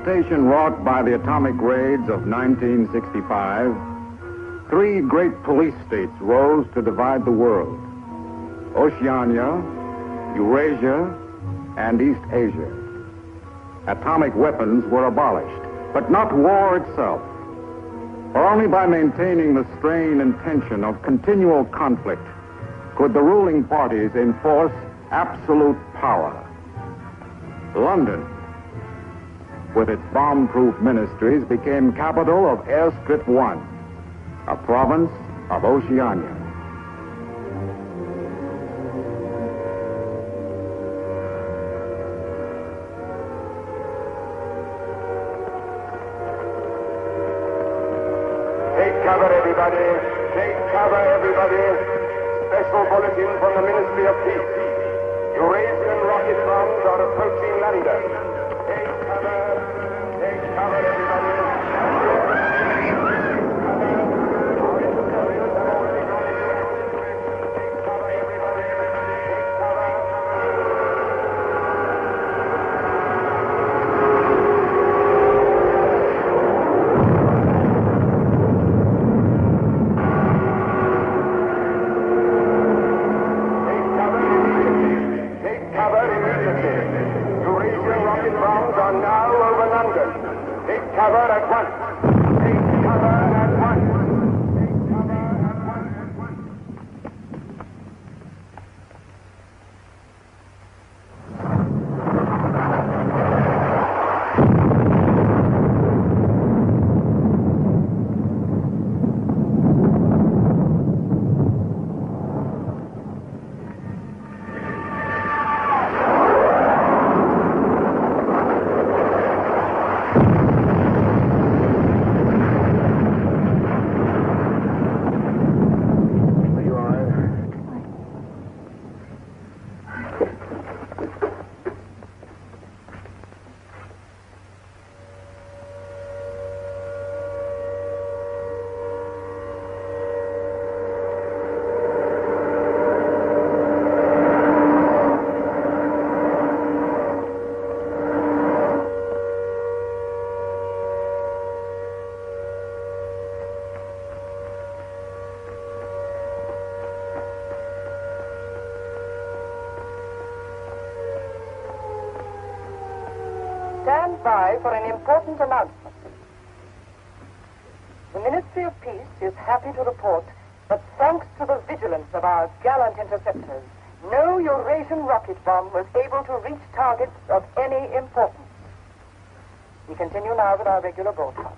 devastation wrought by the atomic raids of 1965, three great police states rose to divide the world: Oceania, Eurasia, and East Asia. Atomic weapons were abolished, but not war itself. For only by maintaining the strain and tension of continual conflict could the ruling parties enforce absolute power. London, with its bomb-proof ministries, became capital of Airstrip 1, a province of Oceania. Take cover, everybody. Take cover, everybody. Special bulletin from the Ministry of Peace. Eurasian rocket bombs are approaching London. Take cover. Take cover, everybody. Stand by for an important announcement. The Ministry of Peace is happy to report that thanks to the vigilance of our gallant interceptors, no Eurasian rocket bomb was able to reach targets of any importance. We continue now with our regular broadcast.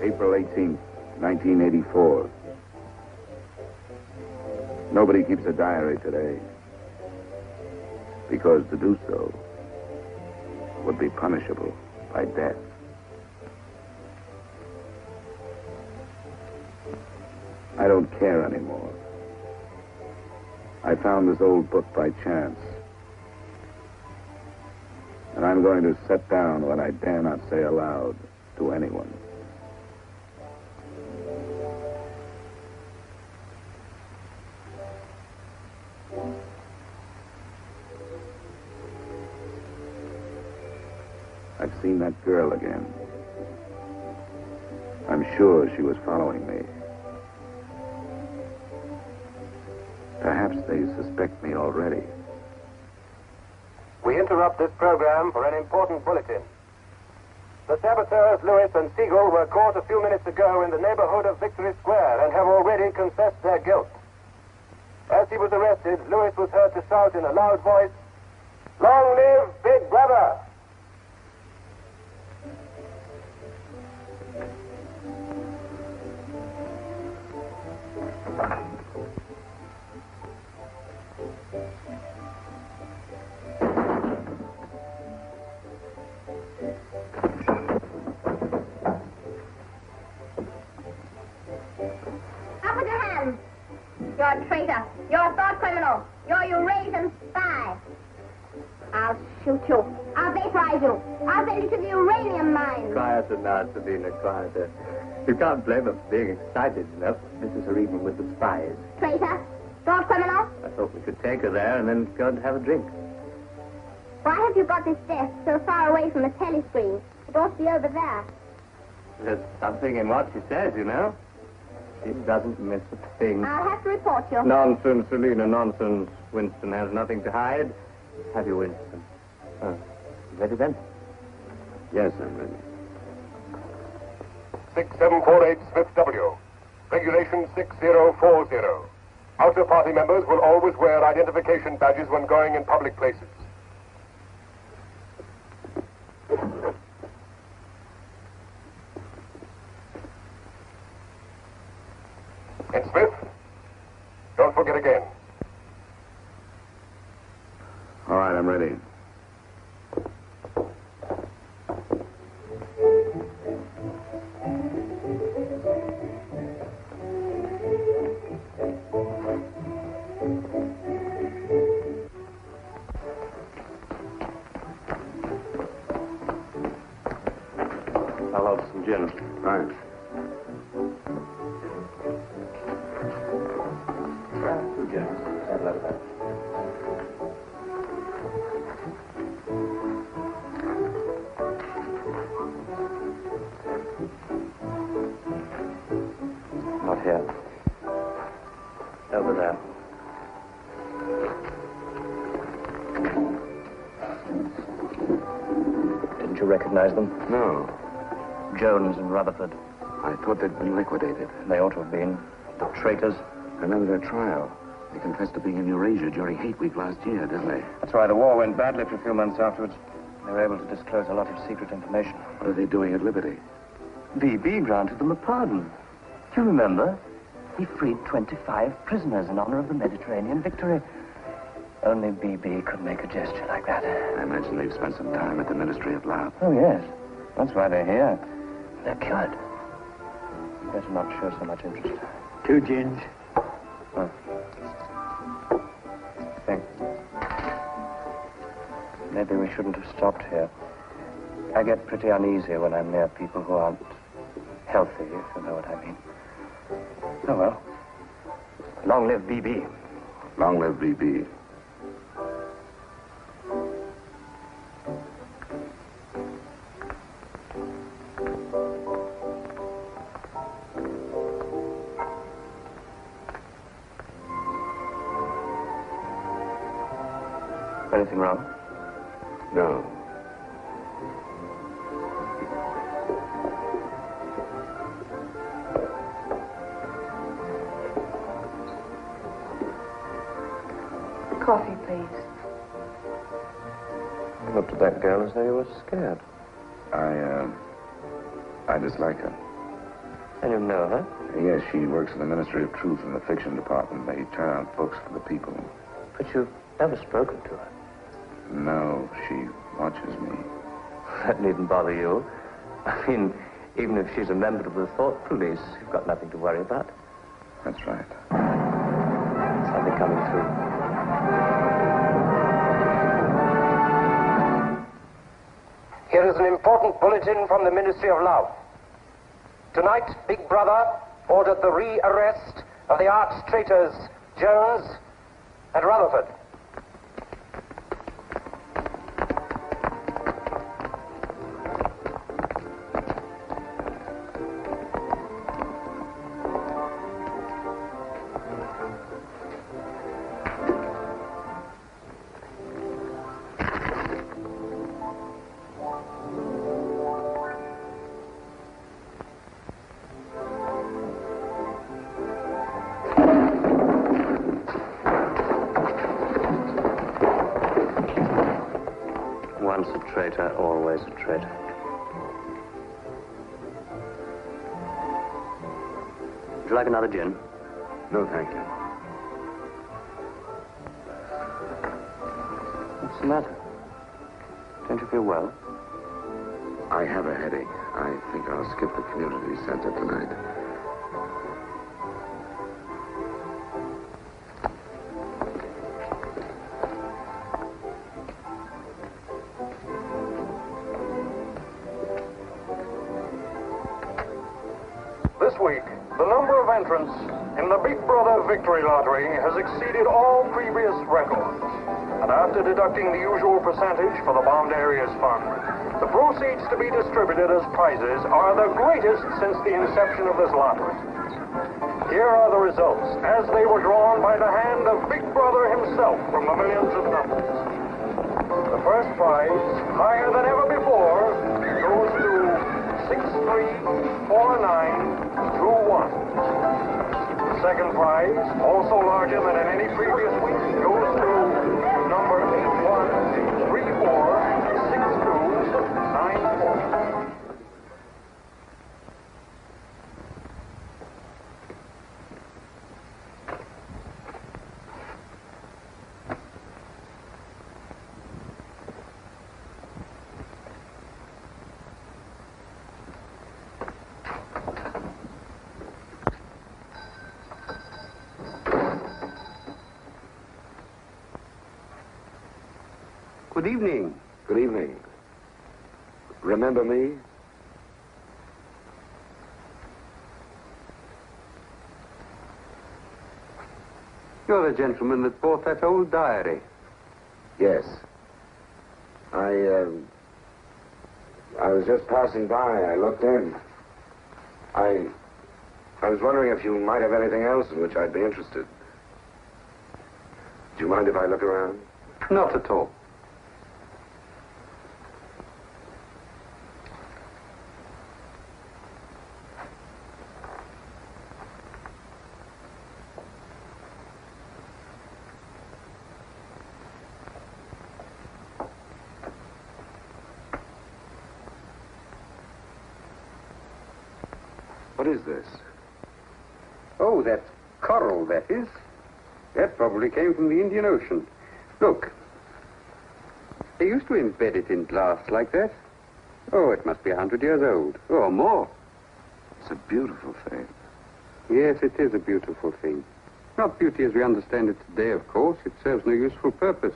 April 18th, 1984. Nobody keeps a diary today, because to do so would be punishable by death. I don't care anymore. I found this old book by chance. And I'm going to set down what I dare not say aloud to anyone. I've seen that girl again. I'm sure she was following me. Perhaps they suspect me already. We interrupt this program for an important bulletin. The saboteurs, Lewis and Siegel, were caught a few minutes ago in the neighborhood of Victory Square and have already confessed their guilt. As he was arrested, Lewis was heard to shout in a loud voice, "Long live Big Brother!" You're a traitor. You're a thought criminal. You're a Eurasian spy. I'll shoot you. I'll vaporize you. I'll send you to the uranium mine. Quieter now, Sabina, quieter. You can't blame her for being excited enough. This is her evening with the spies. Traitor. Thought criminal. I thought we could take her there and then go and have a drink. Why have you got this desk so far away from the telescreen? It ought to be over there. There's something in what she says, you know. She doesn't miss a thing. I'll have to report you. Nonsense, Selina, nonsense. Winston has nothing to hide. Have you, Winston? Ready then? Yes, I'm ready. 6748 Smith W. Regulation 6040. Outer party members will always wear identification badges when going in public places. And Smith, don't forget again. All right, I'm ready. I'll hold some gin. Fine. Not here. Over there. Didn't you recognize them? No, Jones and Rutherford. I thought they'd been liquidated. They ought to have been. The traitors. Remember their trial? They confessed to being in Eurasia during Hate Week last year, didn't they? That's why the war went badly for a few months afterwards. They were able to disclose a lot of secret information. What are they doing at Liberty? BB granted them a pardon. Do you remember? He freed 25 prisoners in honor of the Mediterranean victory. Only BB could make a gesture like that. I imagine they've spent some time at the Ministry of Love. Oh, yes. That's why they're here. They're cured. Better not show so much interest. 2 gins. Oh. Thanks. Maybe we shouldn't have stopped here. I get pretty uneasy when I'm near people who aren't healthy, if you know what I mean. Oh, well. Long live BB. Long live BB. Anything wrong? No. Coffee, please. You looked at that girl as though you were scared. I dislike her. And you know her? Yes, she works in the Ministry of Truth in the fiction department. They turn out books for the people. But you've never spoken to her. No, she watches me. That needn't bother you. I mean, even if she's a member of the thought police, you've got nothing to worry about. That's right. Something coming through. Here is an important bulletin from the Ministry of Love. Tonight, Big Brother ordered the re-arrest of the arch traitors Jones and Rutherford. Once a traitor, always a traitor. Would you like another gin? No, thank you. What's the matter? Don't you feel well? I have a headache. I think I'll skip the community center tonight. This week, the number of entrants in the Big Brother Victory Lottery has exceeded all previous records. And after deducting the usual percentage for the Bombed Areas Fund, the proceeds to be distributed as prizes are the greatest since the inception of this lottery. Here are the results, as they were drawn by the hand of Big Brother himself from the millions of numbers. The first prize, higher than ever before, goes to 634921. The second prize, also larger than in any previous week, goes to number 81346294. Good evening. Good evening. Remember me? You're the gentleman that bought that old diary. Yes. I was just passing by. I looked in. I was wondering if you might have anything else in which I'd be interested. Do you mind if I look around? Not at all. What is this? Oh, that's coral, that is. That probably came from the Indian Ocean. Look. They used to embed it in glass like that. Oh, it must be 100 years old, or more. It's a beautiful thing. Yes, it is a beautiful thing. Not beauty as we understand it today, of course. It serves no useful purpose.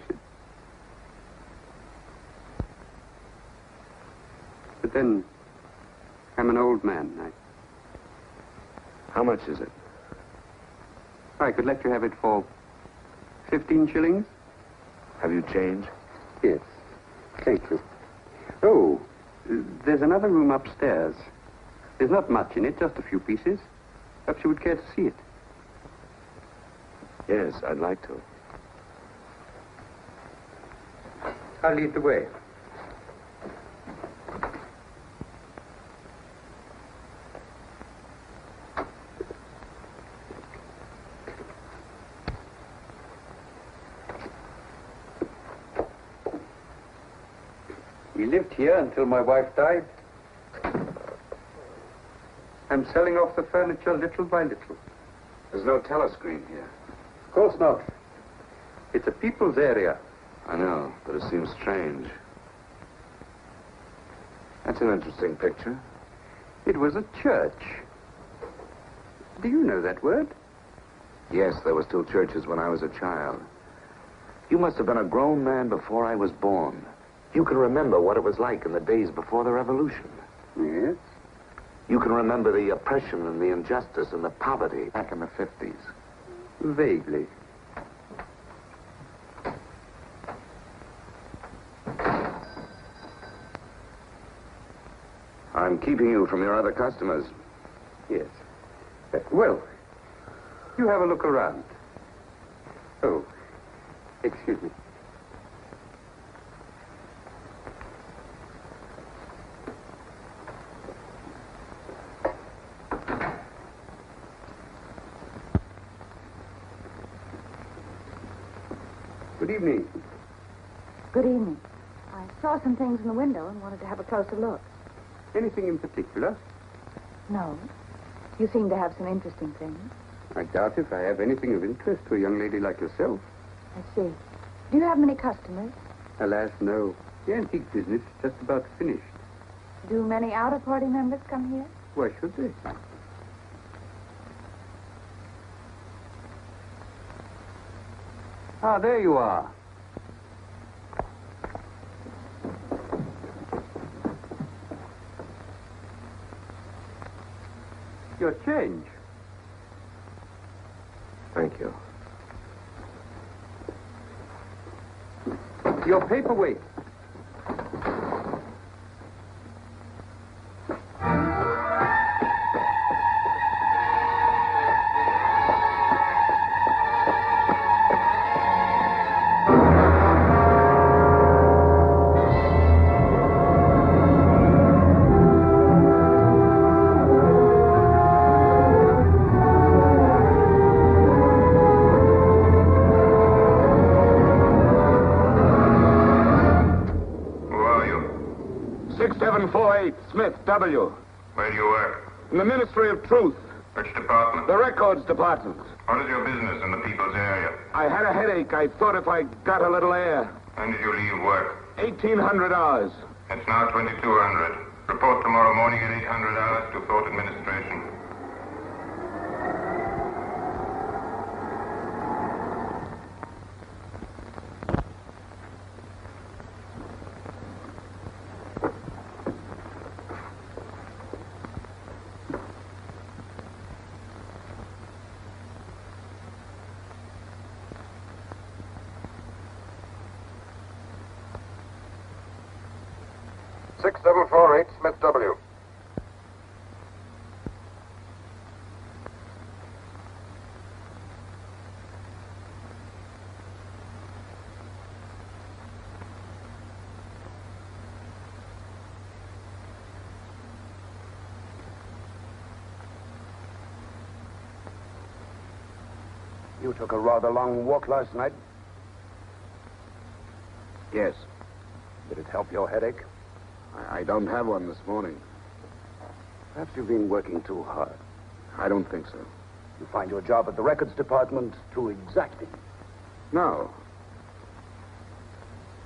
But then, I'm an old man. How much is it? I could let you have it for 15 shillings. Have you change? Yes. Thank you. Oh, there's another room upstairs. There's not much in it, just a few pieces. Perhaps you would care to see it. Yes, I'd like to. I'll lead the way. We lived here until my wife died. I'm selling off the furniture little by little. There's no telescreen here. Of course not. It's a people's area. I know, but it seems strange. That's an interesting picture. It was a church. Do you know that word? Yes, there were still churches when I was a child. You must have been a grown man before I was born. You can remember what it was like in the days before the revolution. Yes? You can remember the oppression and the injustice and the poverty back in the 50s. Vaguely. I'm keeping you from your other customers. Yes. Well, you have a look around. Oh, excuse me. Good evening. Good evening. I saw some things in the window and wanted to have a closer look. Anything in particular? No. You seem to have some interesting things. I doubt if I have anything of interest to a young lady like yourself. I see. Do you have many customers? Alas, no. The antique business is just about finished. Do many outer-party members come here? Why should they? Ah, there you are. Your change. Thank you. Your paperweight. Smith, W. Where do you work? In the Ministry of Truth. Which department? The Records Department. What is your business in the people's area? I had a headache. I thought if I got a little air. When did you leave work? 1,800 hours. It's now 2200. Report tomorrow morning at 800 hours to Thought Administration. Smith W. You took a rather long walk last night. Yes. Did it help your headache? I don't have one this morning. Perhaps you've been working too hard. I don't think so. You find your job at the records department too exacting. No.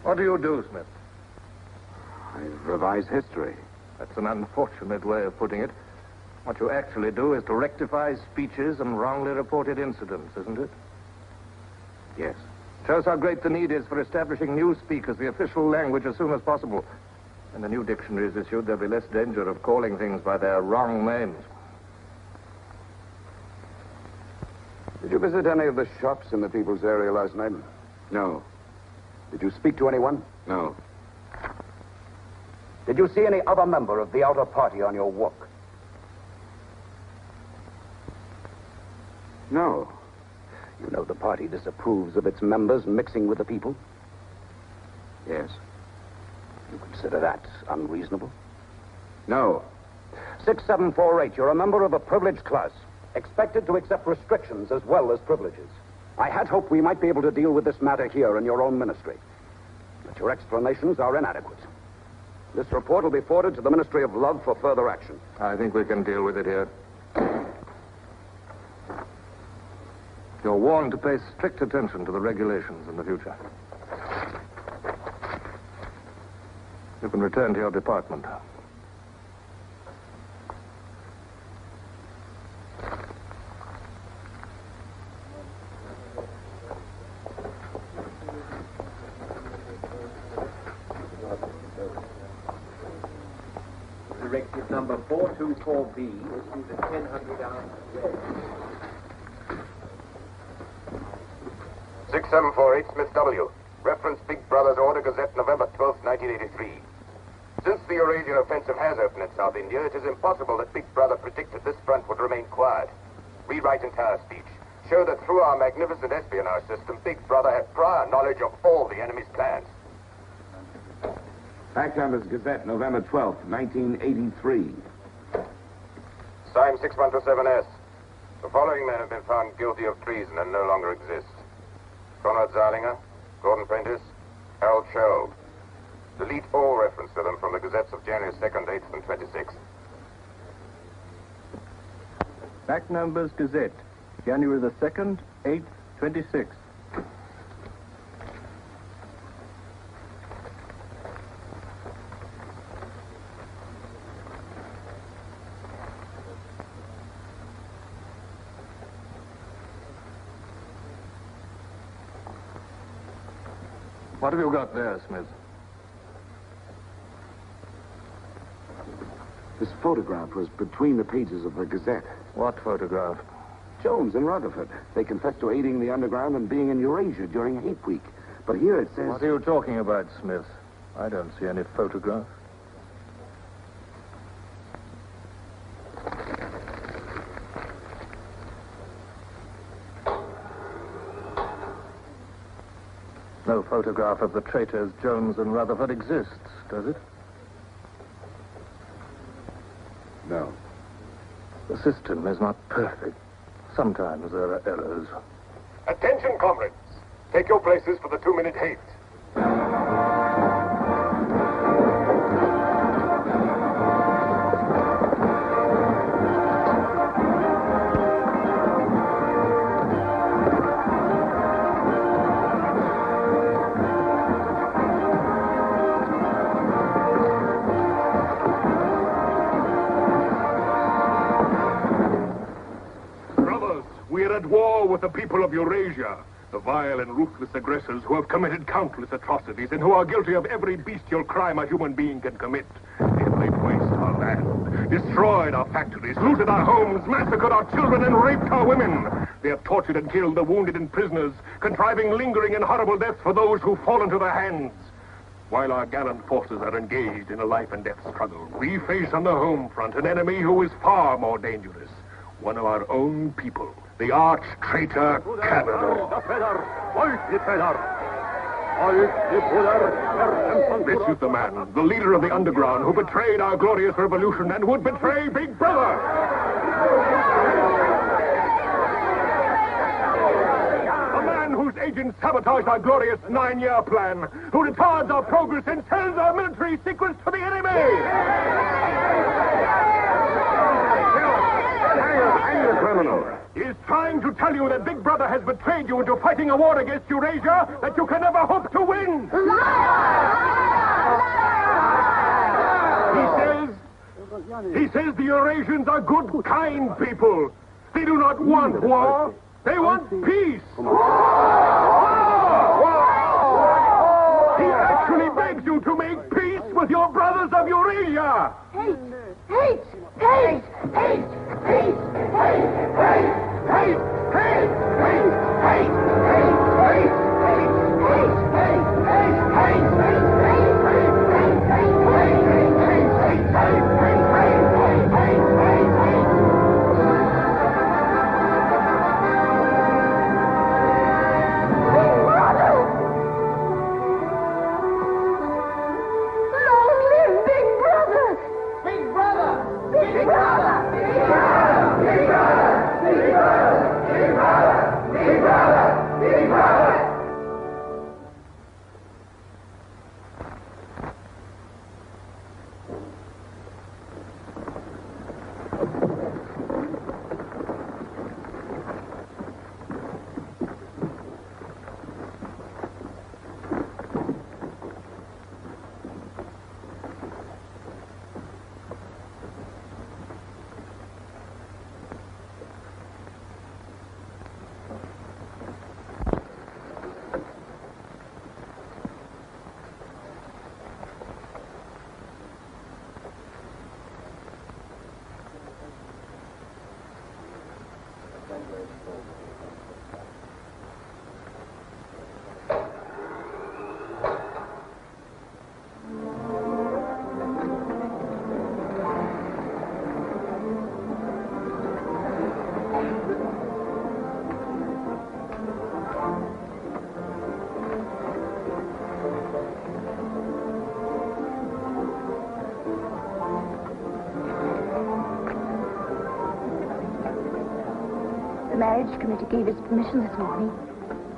What do you do, Smith? I revise history. That's an unfortunate way of putting it. What you actually do is to rectify speeches and wrongly reported incidents, isn't it? Yes. Shows how great the need is for establishing newspeak as the official language as soon as possible. When the new dictionary is issued, there'll be less danger of calling things by their wrong names. Did you visit any of the shops in the people's area last night? No. Did you speak to anyone? No. Did you see any other member of the outer party on your walk? No. You know the party disapproves of its members mixing with the people? Yes. You consider that unreasonable? No. 6748, you're a member of a privileged class, expected to accept restrictions as well as privileges. I had hoped we might be able to deal with this matter here in your own ministry. But your explanations are inadequate. This report will be forwarded to the Ministry of Love for further action. I think we can deal with it here. You're warned to pay strict attention to the regulations in the future. You can return to your department. Directive number 424B, issued at 1000 hours today. 6748 Smith W. Reference Big Brother's Order Gazette, November 12, 1983. Since the Eurasian offensive has opened in South India, it is impossible that Big Brother predicted this front would remain quiet. Rewrite entire speech. Show that through our magnificent espionage system, Big Brother had prior knowledge of all the enemy's plans. Fact Numbers Gazette, November 12th, 1983. Signed 6127S. The following men have been found guilty of treason and no longer exist. Conrad Zeilinger, Gordon Prentice, Harold Sherrill. Delete all reference to them from the gazettes of January 2nd, 8th, and 26th. Fact Numbers Gazette, January the 2nd, 8th, 26th. What have you got there, Smith? This photograph was between the pages of the Gazette. What photograph? Jones and Rutherford. They confessed to aiding the underground and being in Eurasia during Hate Week. But here it says... What are you talking about, Smith? I don't see any photograph. No photograph of the traitors Jones and Rutherford exists, does it? No. The system is not perfect. Sometimes there are errors. Attention, comrades. Take your places for the 2-minute hate. At war with the people of Eurasia, the vile and ruthless aggressors who have committed countless atrocities and who are guilty of every bestial crime a human being can commit. They have laid waste our land, destroyed our factories, looted our homes, massacred our children, and raped our women. They have tortured and killed the wounded and prisoners, contriving lingering and horrible deaths for those who fall into their hands. While our gallant forces are engaged in a life and death struggle, we face on the home front an enemy who is far more dangerous. One of our own people. The arch-traitor Cavador. This is the man, the leader of the underground, who betrayed our glorious revolution and would betray Big Brother. A man whose agents sabotaged our glorious 9-year plan, who retards our progress and sells our military secrets to the enemy. Hang the criminal. He is trying to tell you that Big Brother has betrayed you into fighting a war against Eurasia that you can never hope to win. He says the Eurasians are good, kind people. They do not want war. They want peace. He actually begs you to make peace with your brothers of Eurasia. Hate! Hate! Hate! Hate! Hate! Hate! Hate! Hate! Hate! Hate! Hate! Hate! Big Brother! Big Brother! Big Brother! Big Brother! Big Brother! The marriage committee gave us permission this morning.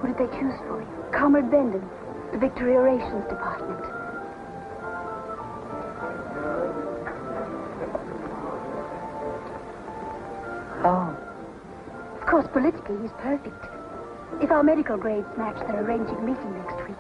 Who did they choose for you? Comrade Bendon, the Victory Orations Department. Oh. Of course, politically, he's perfect. If our medical grades match, they're arranging a meeting next week.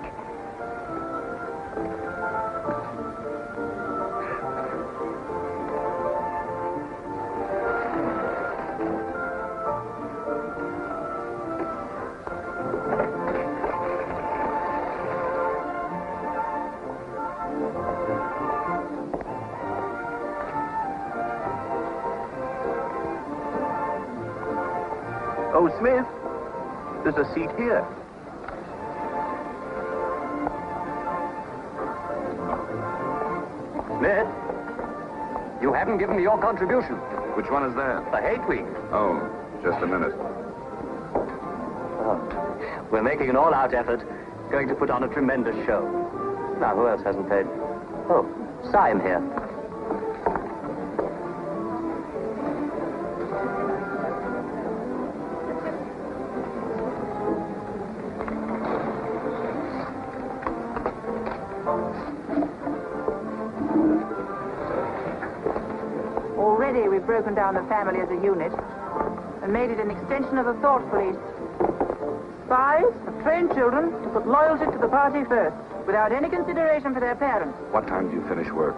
Oh, Smith, there's a seat here. Smith, you haven't given me your contribution. Which one is that? The Hate Week. Oh, just a minute. Oh, we're making an all-out effort, going to put on a tremendous show. Now, who else hasn't paid? Oh, Syme here. Already we've broken down the family as a unit and made it an extension of the thought police. Spies have trained children to put loyalty to the party first, without any consideration for their parents. What time do you finish work?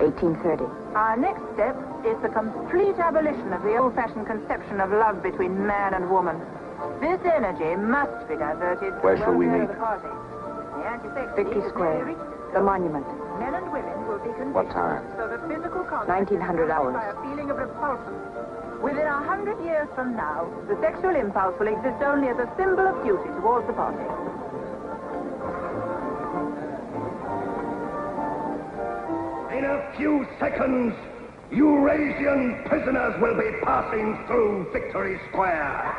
1830. Our next step is the complete abolition of the old-fashioned conception of love between man and woman. This energy must be diverted to Where the shall we welfare meet? of the party. The anti-sex Victory league has Square, nearly reached its the goal. monument. Men and women will be conditioned What time? so that physical contact 1900 is hours. by a feeling of repulsion. Within 100 years from now, the sexual impulse will exist only as a symbol of duty towards the party. In a few seconds, Eurasian prisoners will be passing through Victory Square.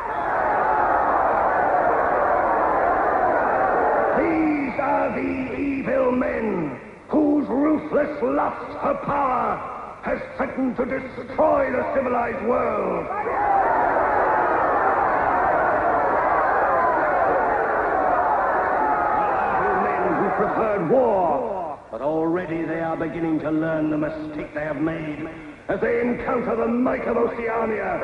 These are the evil men whose ruthless lust for power has threatened to destroy the civilized world. Evil men who preferred war, but already they are beginning to learn the mistake they have made as they encounter the might of Oceania.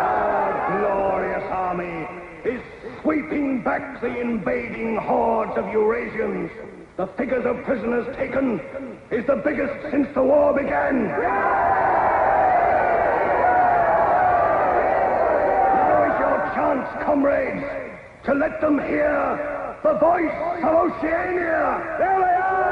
Our glorious army is sweeping back the invading hordes of Eurasians. The figures of prisoners taken is the biggest since the war began. Now is your chance, comrades, to let them hear the voice of Oceania. There they are!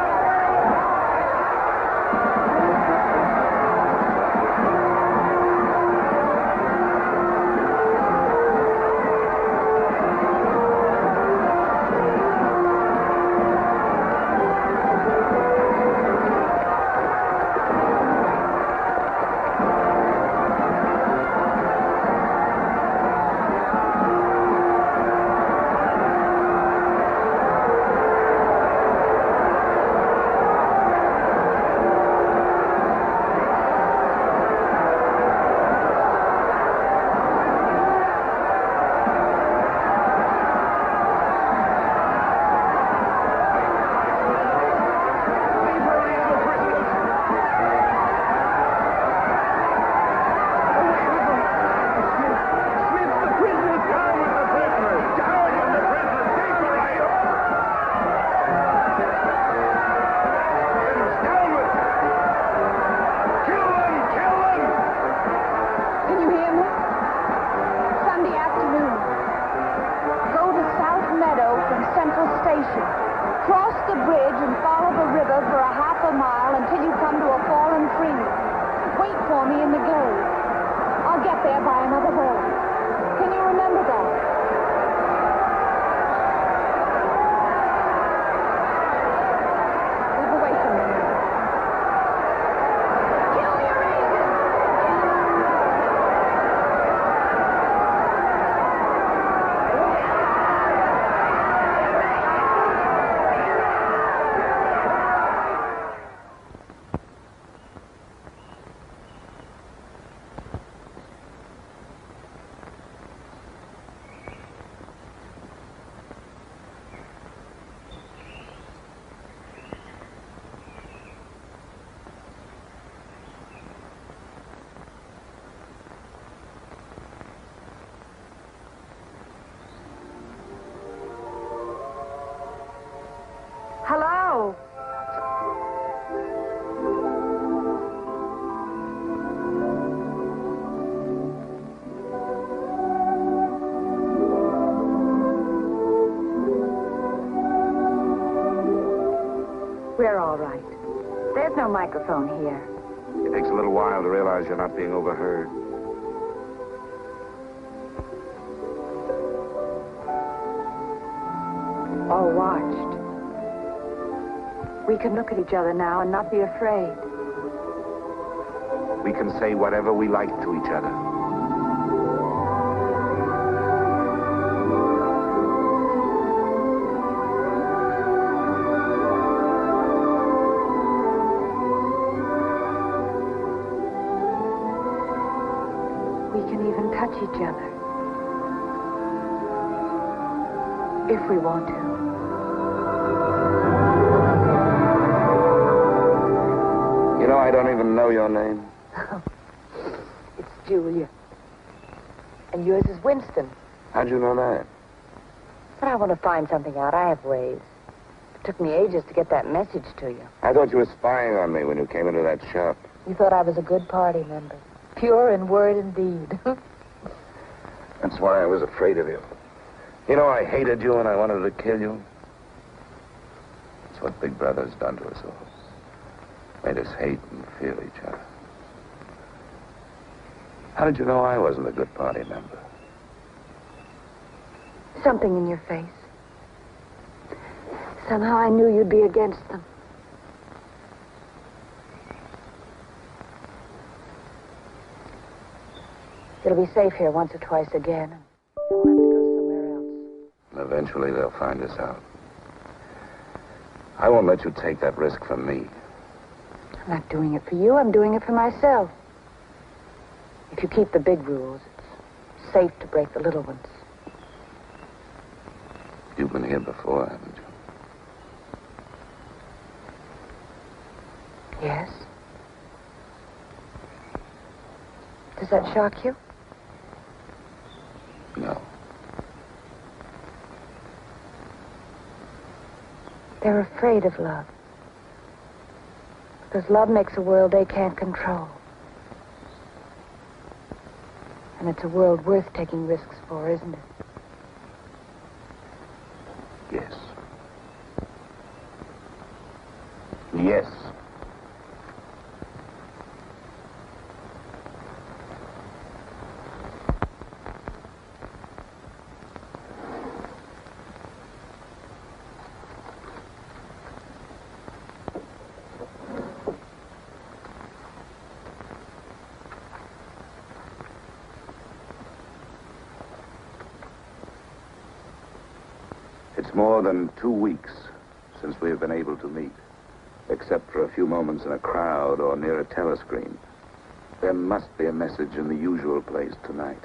Cross the bridge and follow the river for a half a mile until you come to a fallen tree. Wait for me in the glade. I'll get there by another boat. Can you remember that? Move away from me. Kill your agent! Hello? We're all right. There's no microphone here. It takes a little while to realize you're not being overheard. Or watched. We can look at each other now and not be afraid. We can say whatever we like to each other. We can even touch each other. If we want to. You know, I don't even know your name. It's Julia. And yours is Winston. How'd you know that? But I want to find something out. I have ways. It took me ages to get that message to you. I thought you were spying on me when you came into that shop. You thought I was a good party member. Pure in word and deed. That's why I was afraid of you. You know, I hated you and I wanted to kill you. That's what Big Brother's done to us all. Made us hate and fear each other. How did you know I wasn't a good party member? Something in your face. Somehow I knew you'd be against them. It'll be safe here once or twice again. Then we'll have to go somewhere else. Eventually they'll find us out. I won't let you take that risk from me. I'm not doing it for you. I'm doing it for myself. If you keep the big rules, it's safe to break the little ones. You've been here before, haven't you? Yes. Does that shock you? No. They're afraid of love. Because love makes a world they can't control. And it's a world worth taking risks for, isn't it? Yes. Yes. It's more than 2 weeks since we have been able to meet, except for a few moments in a crowd or near a telescreen. There must be a message in the usual place tonight.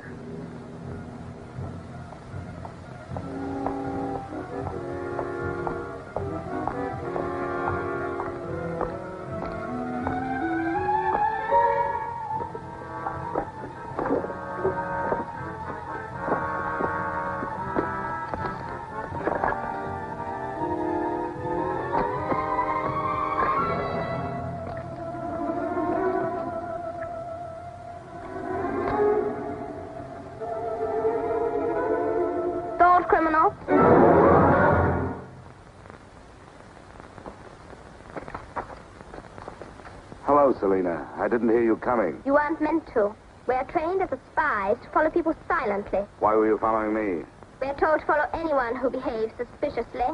Selina. I didn't hear you coming. You weren't meant to. We're trained as spies to follow people silently. Why were you following me? We're told to follow anyone who behaves suspiciously.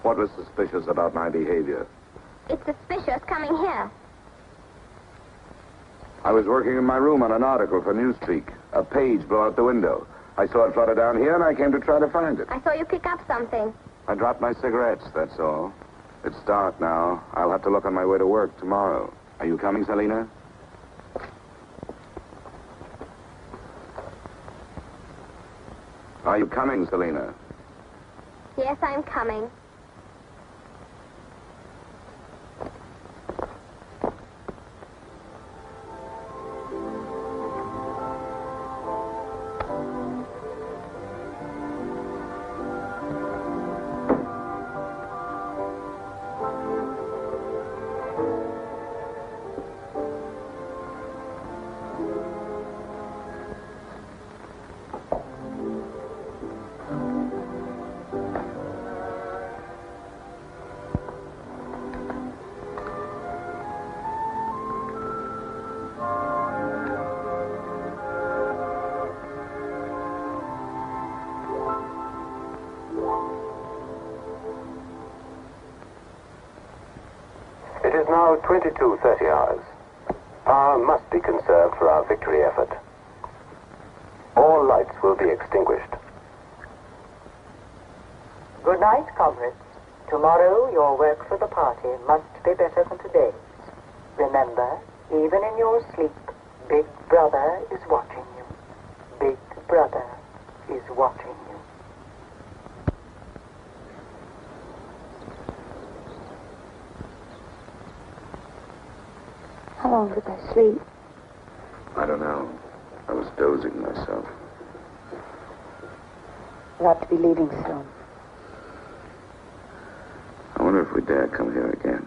What was suspicious about my behavior? It's suspicious coming here. I was working in my room on an article for Newspeak. A page blew out the window. I saw it flutter down here, and I came to try to find it. I saw you pick up something. I dropped my cigarettes, that's all. It's dark now. I'll have to look on my way to work tomorrow. Are you coming, Selina? Are you coming, Selina? Yes, I'm coming. It is now 22:30 hours. Power must be conserved for our victory effort. All lights will be extinguished. Good night, comrades. Tomorrow, your work for the party must be better than today's. Remember, even in your sleep, Big Brother is watching you. Big Brother is watching you. How long did I sleep? I don't know. I was dozing myself. You ought to be leaving soon. I wonder if we dare come here again.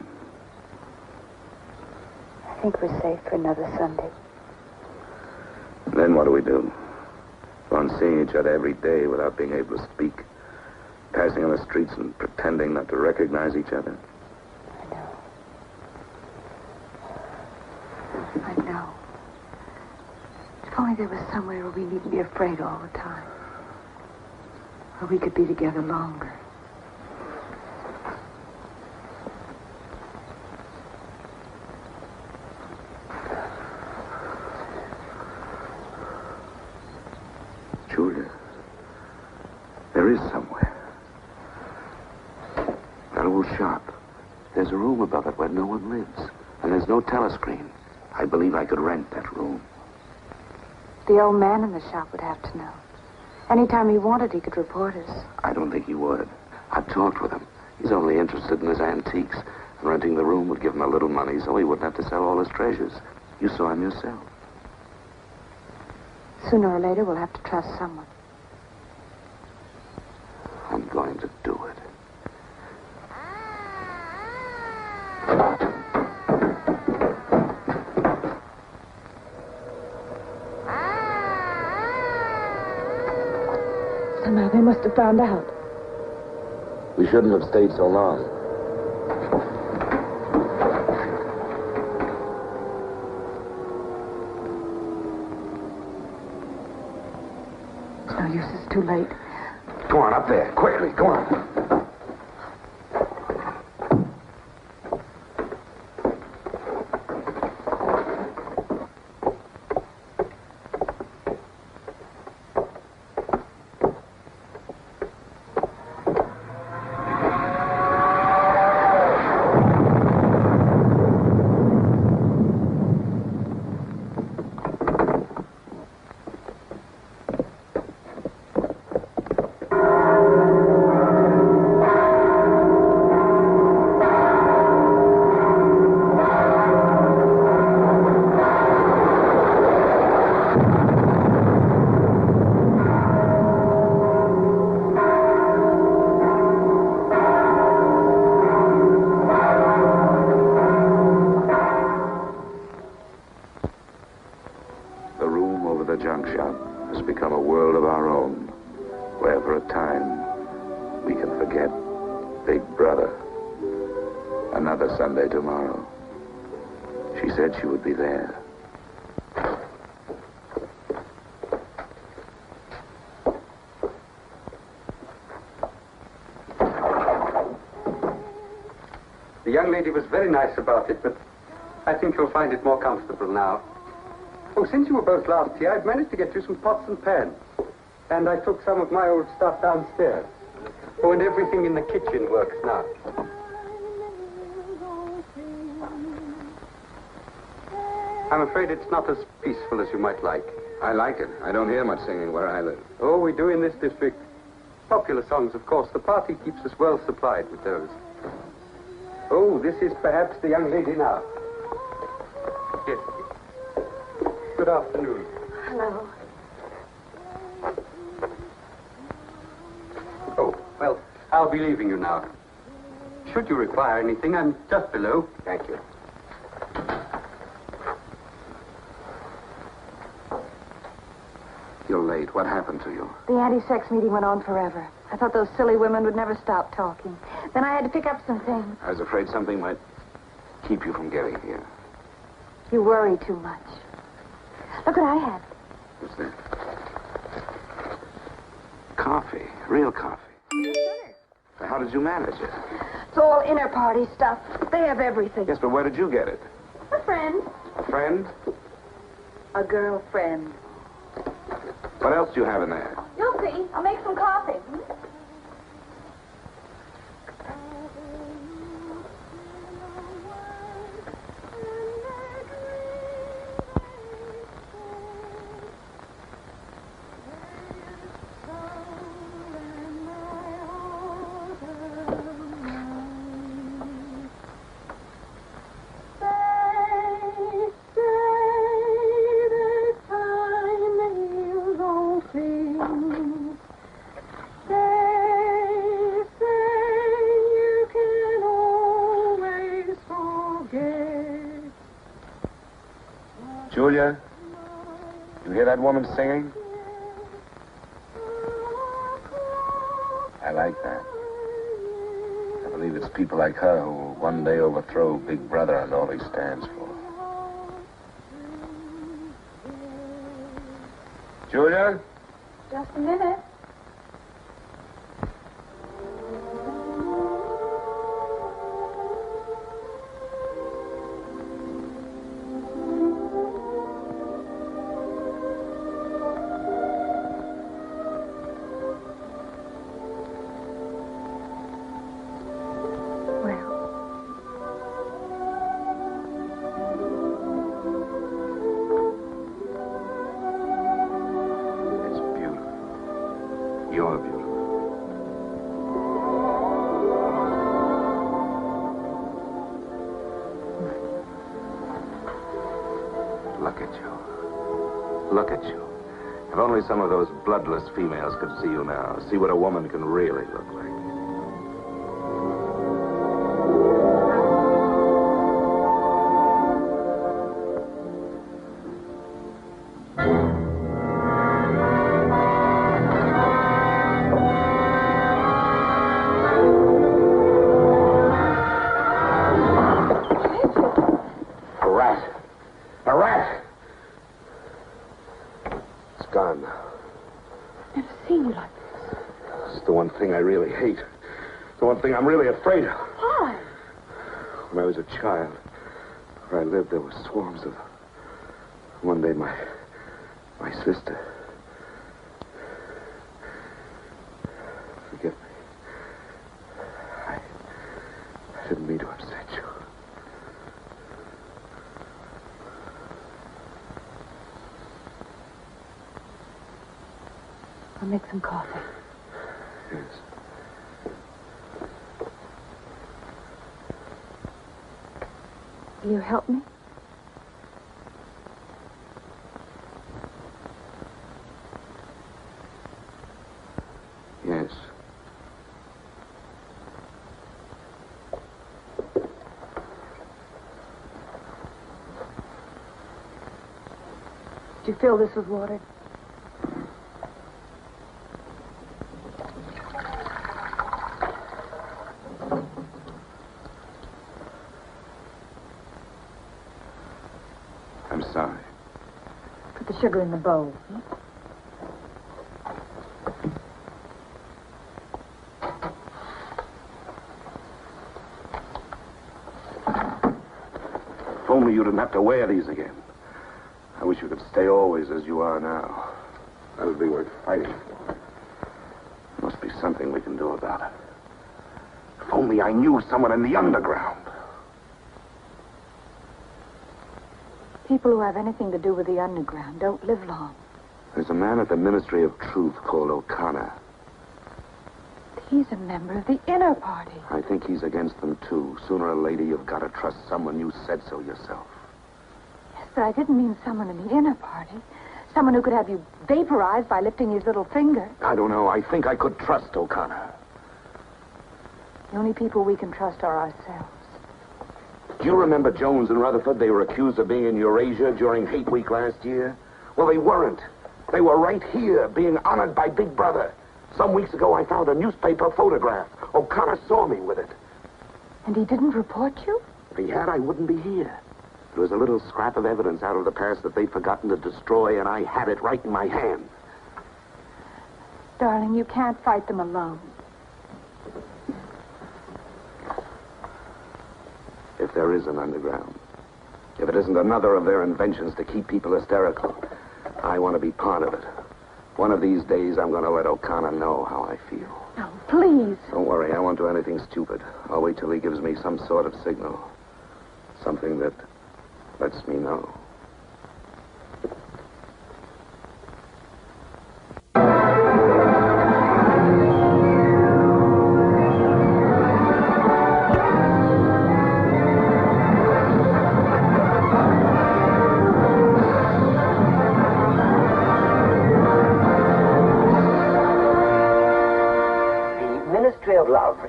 I think we're safe for another Sunday. Then what do we do? Go on seeing each other every day without being able to speak, passing on the streets and pretending not to recognize each other. I know. If only there was somewhere where we needn't be afraid all the time. Where we could be together longer. Julia, there is somewhere. That old shop. There's a room above it where no one lives. And there's no telescreen. I believe I could rent that room. The old man in the shop would have to know. Anytime he wanted, he could report us. I don't think he would. I've talked with him. He's only interested in his antiques. And renting the room would give him a little money so he wouldn't have to sell all his treasures. You saw him yourself. Sooner or later, we'll have to trust someone. I'm going to do it. Somehow they must have found out. We shouldn't have stayed so long. It's no use, it's too late. Go on, up there. Quickly, go on. She said she would be there. The young lady was very nice about it, but I think you'll find it more comfortable now. Oh, since you were both last here, I've managed to get you some pots and pans. And I took some of my old stuff downstairs. Oh, and everything in the kitchen works now. I'm afraid it's not as peaceful as you might like. I like it. I don't hear much singing where I live. Oh, we do in this district. Popular songs, of course. The party keeps us well supplied with those. Oh, this is perhaps the young lady now. Yes. Good afternoon. Hello. Oh, well, I'll be leaving you now. Should you require anything, I'm just below. Thank you. You're late. What happened to you? The anti-sex meeting went on forever. I thought those silly women would never stop talking. Then I had to pick up some things. I was afraid something might keep you from getting here. You worry too much. Look what I have. What's that? Coffee. Real coffee. How did you manage it? It's all inner party stuff. They have everything. Yes, but where did you get it? A friend. A friend? A girlfriend. What else do you have in there? You'll see. I'll make some coffee. Julia, you hear that woman singing? I like that. I believe it's people like her who will one day overthrow Big Brother and all he stands for. Julia? Just a minute. You're beautiful. Look at you. Look at you. If only some of those bloodless females could see you now, see what a woman can really look like. I really hate. The one thing I'm really afraid of. Why? When I was a child, where I lived, there were swarms of... One day, my sister... Forgive me. I didn't mean to upset you. I'll make some coffee. Yes. Will you help me? Yes. Did you fill this with water? sorry. Put the sugar in the bowl. If only you didn't have to wear these again. I wish you could stay always as you are now. That'll be worth fighting. Must be something we can do about it. If only I knew someone in the underground. People who have anything to do with the underground don't live long. There's a man at the Ministry of Truth called O'Connor. He's a member of the inner party. I think he's against them, too. Sooner or later, you've got to trust someone. You said so yourself. Yes, but I didn't mean someone in the inner party. Someone who could have you vaporized by lifting his little finger. I don't know. I think I could trust O'Connor. The only people we can trust are ourselves. Do you remember Jones and Rutherford? They were accused of being in Eurasia during Hate Week last year. Well, they weren't. They were right here, being honored by Big Brother. Some weeks ago, I found a newspaper photograph. O'Connor saw me with it. And he didn't report you? If he had, I wouldn't be here. There was a little scrap of evidence out of the past that they'd forgotten to destroy, and I had it right in my hand. Darling, you can't fight them alone. If there is an underground, if it isn't another of their inventions to keep people hysterical, I want to be part of it. One of these days, I'm going to let O'Connor know how I feel. No, please. Don't worry, I won't do anything stupid. I'll wait till he gives me some sort of signal. Something that lets me know.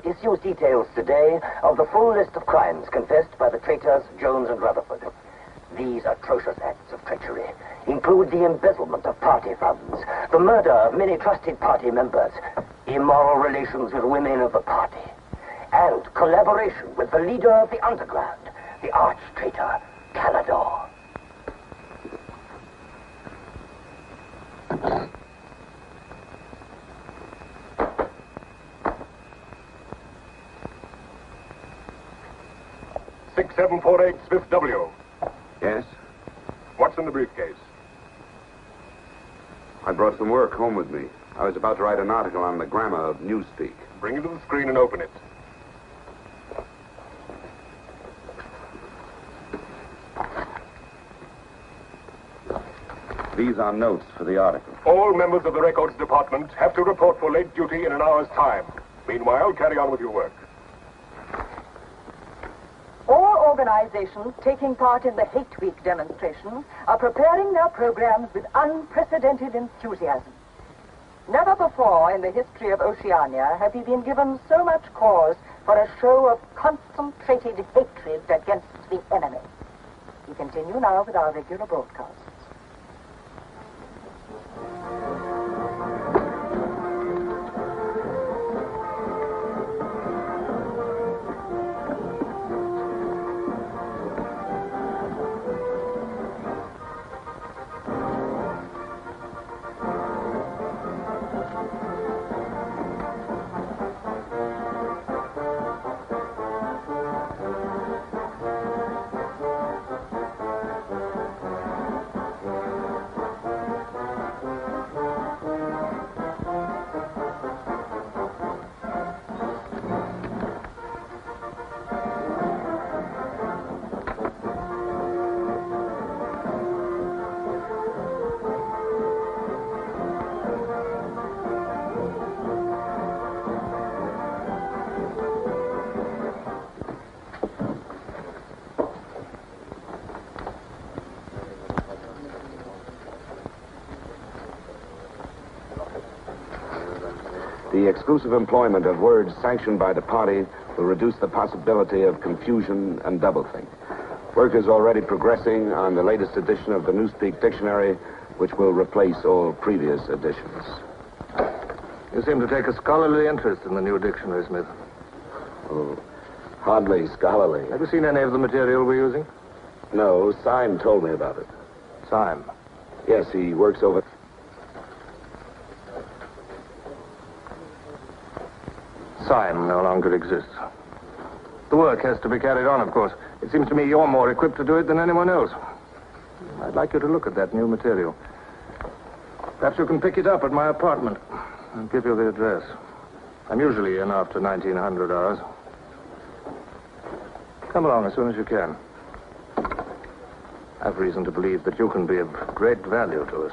Issues details today of the full list of crimes confessed by the traitors Jones and Rutherford. These atrocious acts of treachery include the embezzlement of party funds, the murder of many trusted party members, immoral relations with women of the party, and collaboration with the leader of the underground, the arch-traitor Canador. Smith W. Yes? What's in the briefcase? I brought some work home with me. I was about to write an article on the grammar of newspeak. Bring it to the screen and open it. These are notes for the article. All members of the records department have to report for late duty in an hour's time. Meanwhile, carry on with your work. All organizations taking part in the Hate Week demonstrations are preparing their programs with unprecedented enthusiasm. Never before in the history of Oceania have we been given so much cause for a show of concentrated hatred against the enemy. We continue now with our regular broadcasts. The exclusive employment of words sanctioned by the party will reduce the possibility of confusion and doublethink. Work is already progressing on the latest edition of the Newspeak Dictionary, which will replace all previous editions. You seem to take a scholarly interest in the new dictionary, Smith. Oh, hardly scholarly. Have you seen any of the material we're using? No, Syme told me about it. Syme. Yes, he works over... Syme no longer exists. The work has to be carried on, of course. It seems to me you're more equipped to do it than anyone else. I'd like you to look at that new material. Perhaps you can pick it up at my apartment. I'll give you the address. I'm usually in after 1900 hours. Come along as soon as you can. I've reason to believe that you can be of great value to us.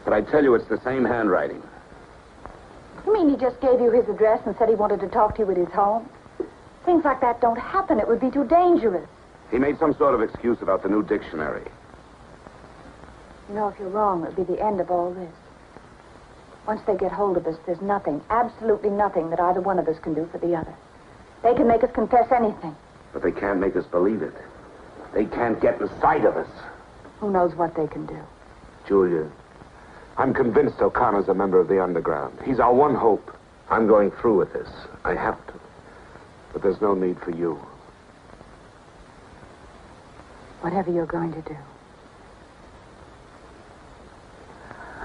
But I tell you, it's the same handwriting. You mean he just gave you his address and said he wanted to talk to you at his home? Things like that don't happen. It would be too dangerous. He made some sort of excuse about the new dictionary. You know, if you're wrong, it would be the end of all this. Once they get hold of us, there's nothing, absolutely nothing that either one of us can do for the other. They can make us confess anything. But they can't make us believe it. They can't get inside of us. Who knows what they can do? Julia, I'm convinced O'Connor's a member of the underground. He's our one hope. I'm going through with this. I have to. But there's no need for you. Whatever you're going to do,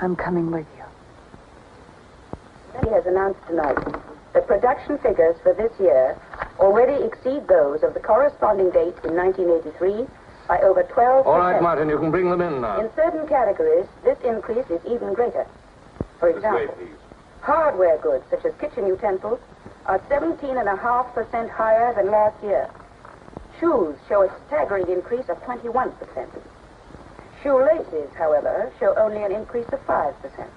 I'm coming with you. He has announced tonight that production figures for this year already exceed those of the corresponding date in 1983 by over 12%. All right, Martin, you can bring them in now. In certain categories, this increase is even greater. For example, hardware goods such as kitchen utensils are 17.5% higher than last year. Shoes show a staggering increase of 21%. Shoelaces, however, show only an increase of 5%.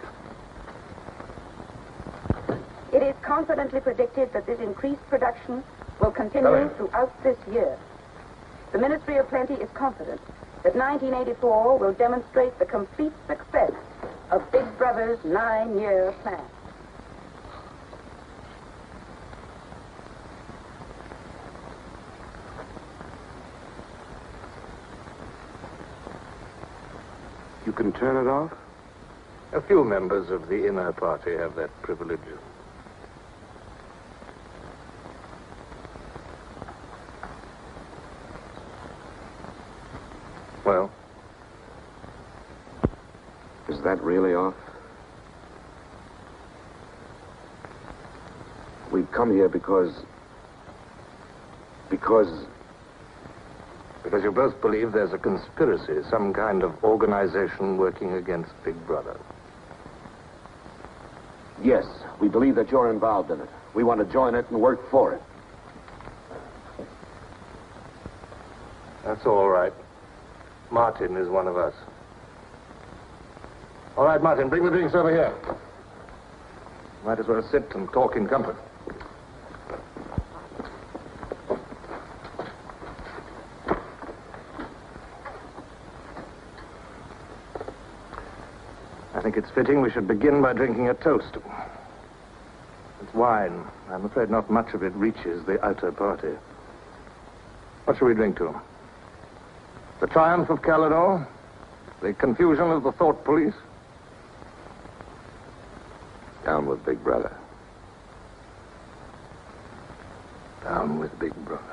It is confidently predicted that this increased production will continue throughout this year. The Ministry of Plenty is confident that 1984 will demonstrate the complete success of Big Brother's 9-year plan. You can turn it off? A few members of the inner party have that privilege. Well? Is that really off? We've come here because you both believe there's a conspiracy, some kind of organization working against Big Brother. Yes, we believe that you're involved in it. We want to join it and work for it. That's all right. Martin is one of us. All right, Martin, bring the drinks over here. Might as well sit and talk in comfort. I think it's fitting we should begin by drinking a toast. It's wine. I'm afraid not much of it reaches the outer party. What shall we drink to? The triumph of Calidor? The confusion of the thought police? Down with Big Brother. Down with Big Brother.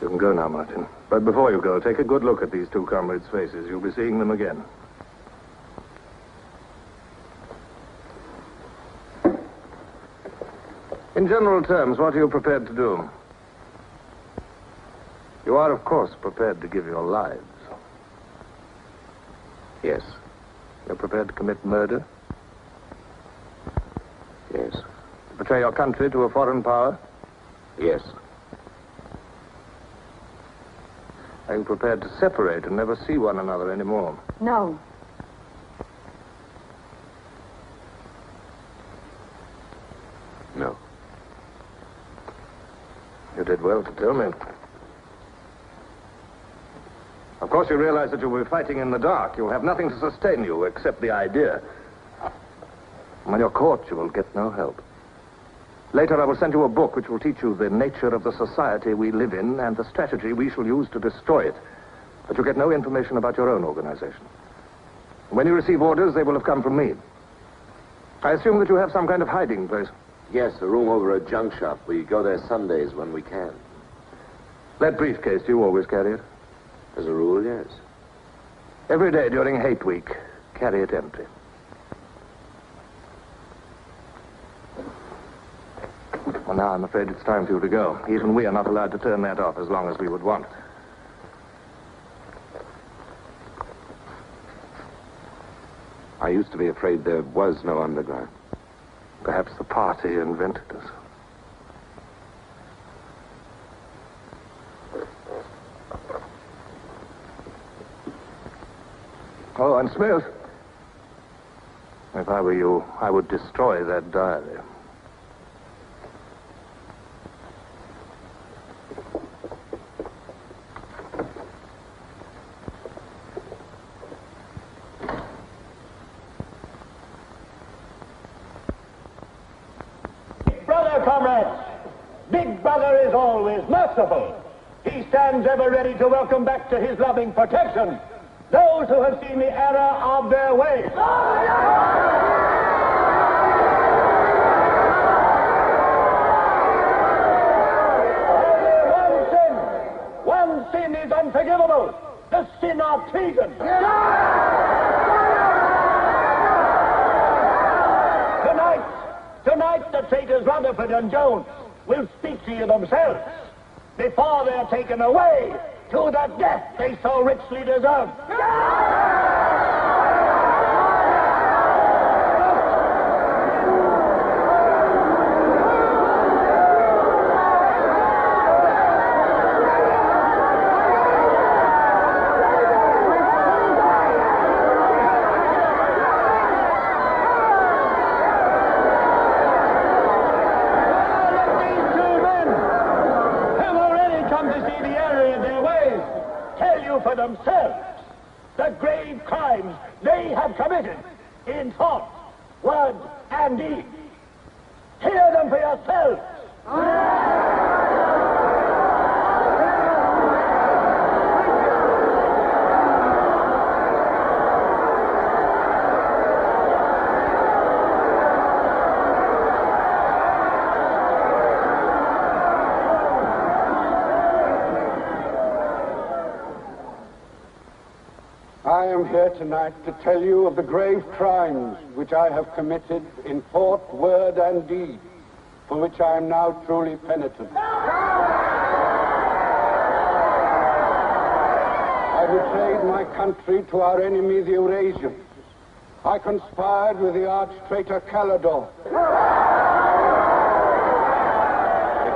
You can go now, Martin. But before you go, take a good look at these two comrades' faces. You'll be seeing them again. In general terms, what are you prepared to do? You are, of course, prepared to give your lives. Yes. You're prepared to commit murder? Yes. To betray your country to a foreign power? Yes. Are you prepared to separate and never see one another anymore? No. No. You did well to tell me. Of course, you realize that you'll be fighting in the dark. You'll have nothing to sustain you except the idea. When you're caught, you will get no help. Later, I will send you a book which will teach you the nature of the society we live in and the strategy we shall use to destroy it. But you get no information about your own organization. When you receive orders, they will have come from me. I assume that you have some kind of hiding place. Yes, a room over a junk shop. We go there Sundays when we can. That briefcase, do you always carry it? As a rule, yes. Every day during hate week, carry it empty. Well, now I'm afraid it's time for you to go. Even we are not allowed to turn that off as long as we would want. I used to be afraid there was no underground. Perhaps the party invented us. Oh, and Smith, if I were you, I would destroy that diary. Brother, comrades, Big Brother is always merciful. He stands ever ready to welcome back to his loving protection those who have seen the error of their ways. Only one sin is unforgivable, the sin of treason. Tonight, the traitors Rutherford and Jones will speak to you themselves before they're taken away to the death they so richly deserve. For themselves the grave crimes they have committed in thought, word, and deed. Hear them for yourselves. I am here tonight to tell you of the grave crimes which I have committed in thought, word, and deed, for which I am now truly penitent. I betrayed my country to our enemy, the Eurasians. I conspired with the arch-traitor Calidor.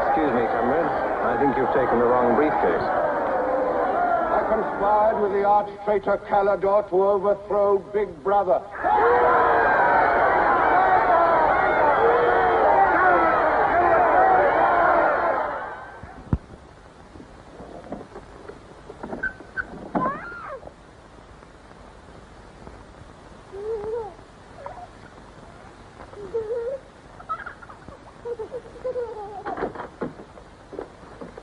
Excuse me, comrades. I think you've taken the wrong briefcase. I conspired with the arch-traitor Calidor to overthrow Big Brother.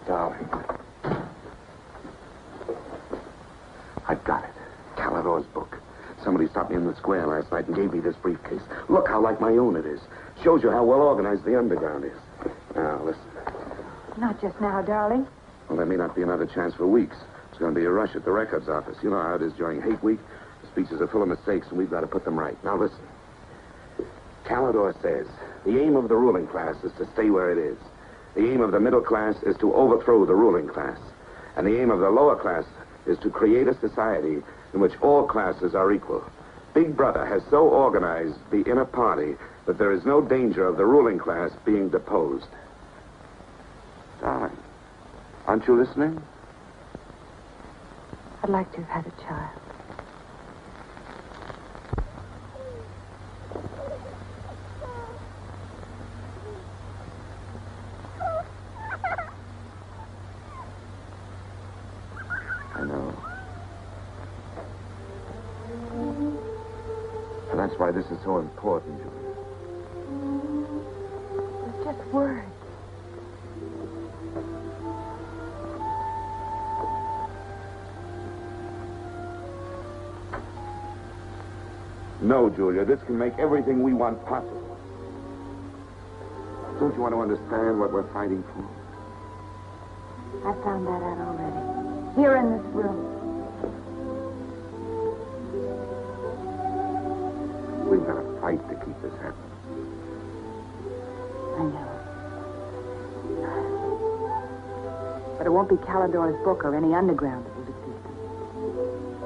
Darling. I've got it. Calidor's book. Somebody stopped me in the square last night and gave me this briefcase. Look how like my own it is. Shows you how well organized the underground is. Now, listen. Not just now, darling. Well, there may not be another chance for weeks. There's going to be a rush at the records office. You know how it is during hate week. The speeches are full of mistakes, and we've got to put them right. Now, listen. Calidor says the aim of the ruling class is to stay where it is. The aim of the middle class is to overthrow the ruling class. And the aim of the lower class is to create a society in which all classes are equal. Big Brother has so organized the inner party that there is no danger of the ruling class being deposed. Darling, aren't you listening? I'd like to have had a child. I know. And that's why this is so important, Julia. It's just words. No, Julia, this can make everything we want possible. Don't you want to understand what we're fighting for? I found that out already. Here in this room. We've got to fight to keep this happening. I know. But it won't be Calidor's book or any underground that will defeat them.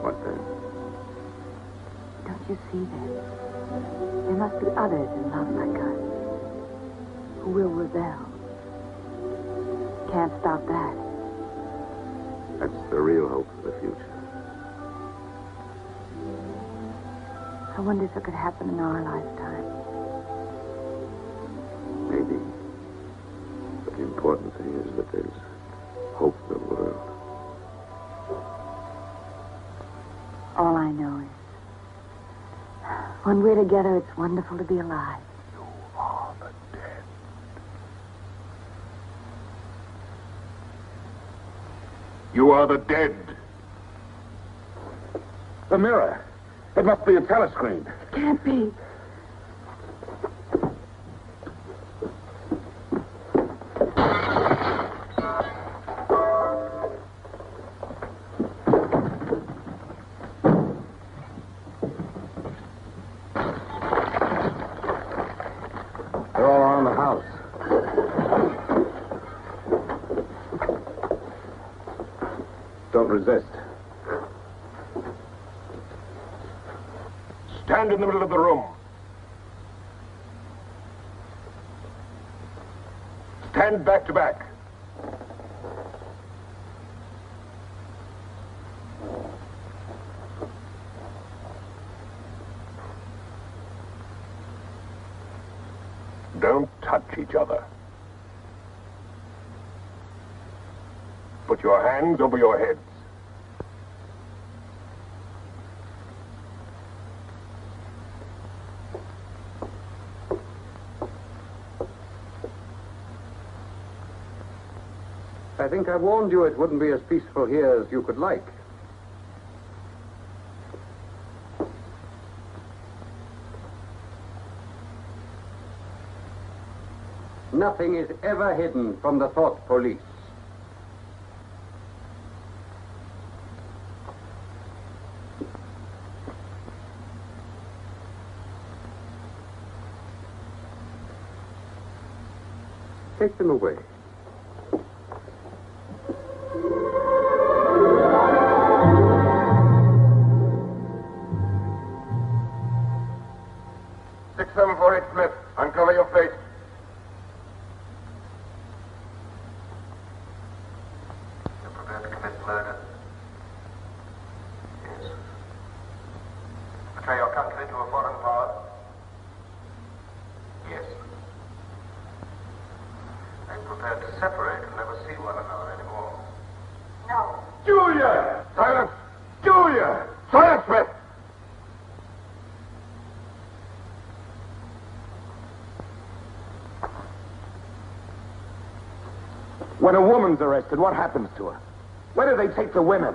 What then? Don't you see then? There must be others in love like us who will rebel. Can't stop that. That's the real hope for the future. I wonder if it could happen in our lifetime. Maybe. But the important thing is that there's hope in the world. All I know is, when we're together, it's wonderful to be alive. You are the dead. You are the dead. The mirror. It must be a telescreen. Can't be. They're all around the house. Don't resist. Stand in the middle of the room. Stand back to back. Don't touch each other. Put your hands over your heads. I think I warned you it wouldn't be as peaceful here as you could like. Nothing is ever hidden from the thought police. Take them away. Smith, uncover your face. You're prepared to commit murder? Yes. Betray your country to a foreign power? Yes. Are you prepared to separate and never see one another anymore? No. Julia! Silence! Julia! Silence, Smith! When a woman's arrested, what happens to her? Where do they take the women?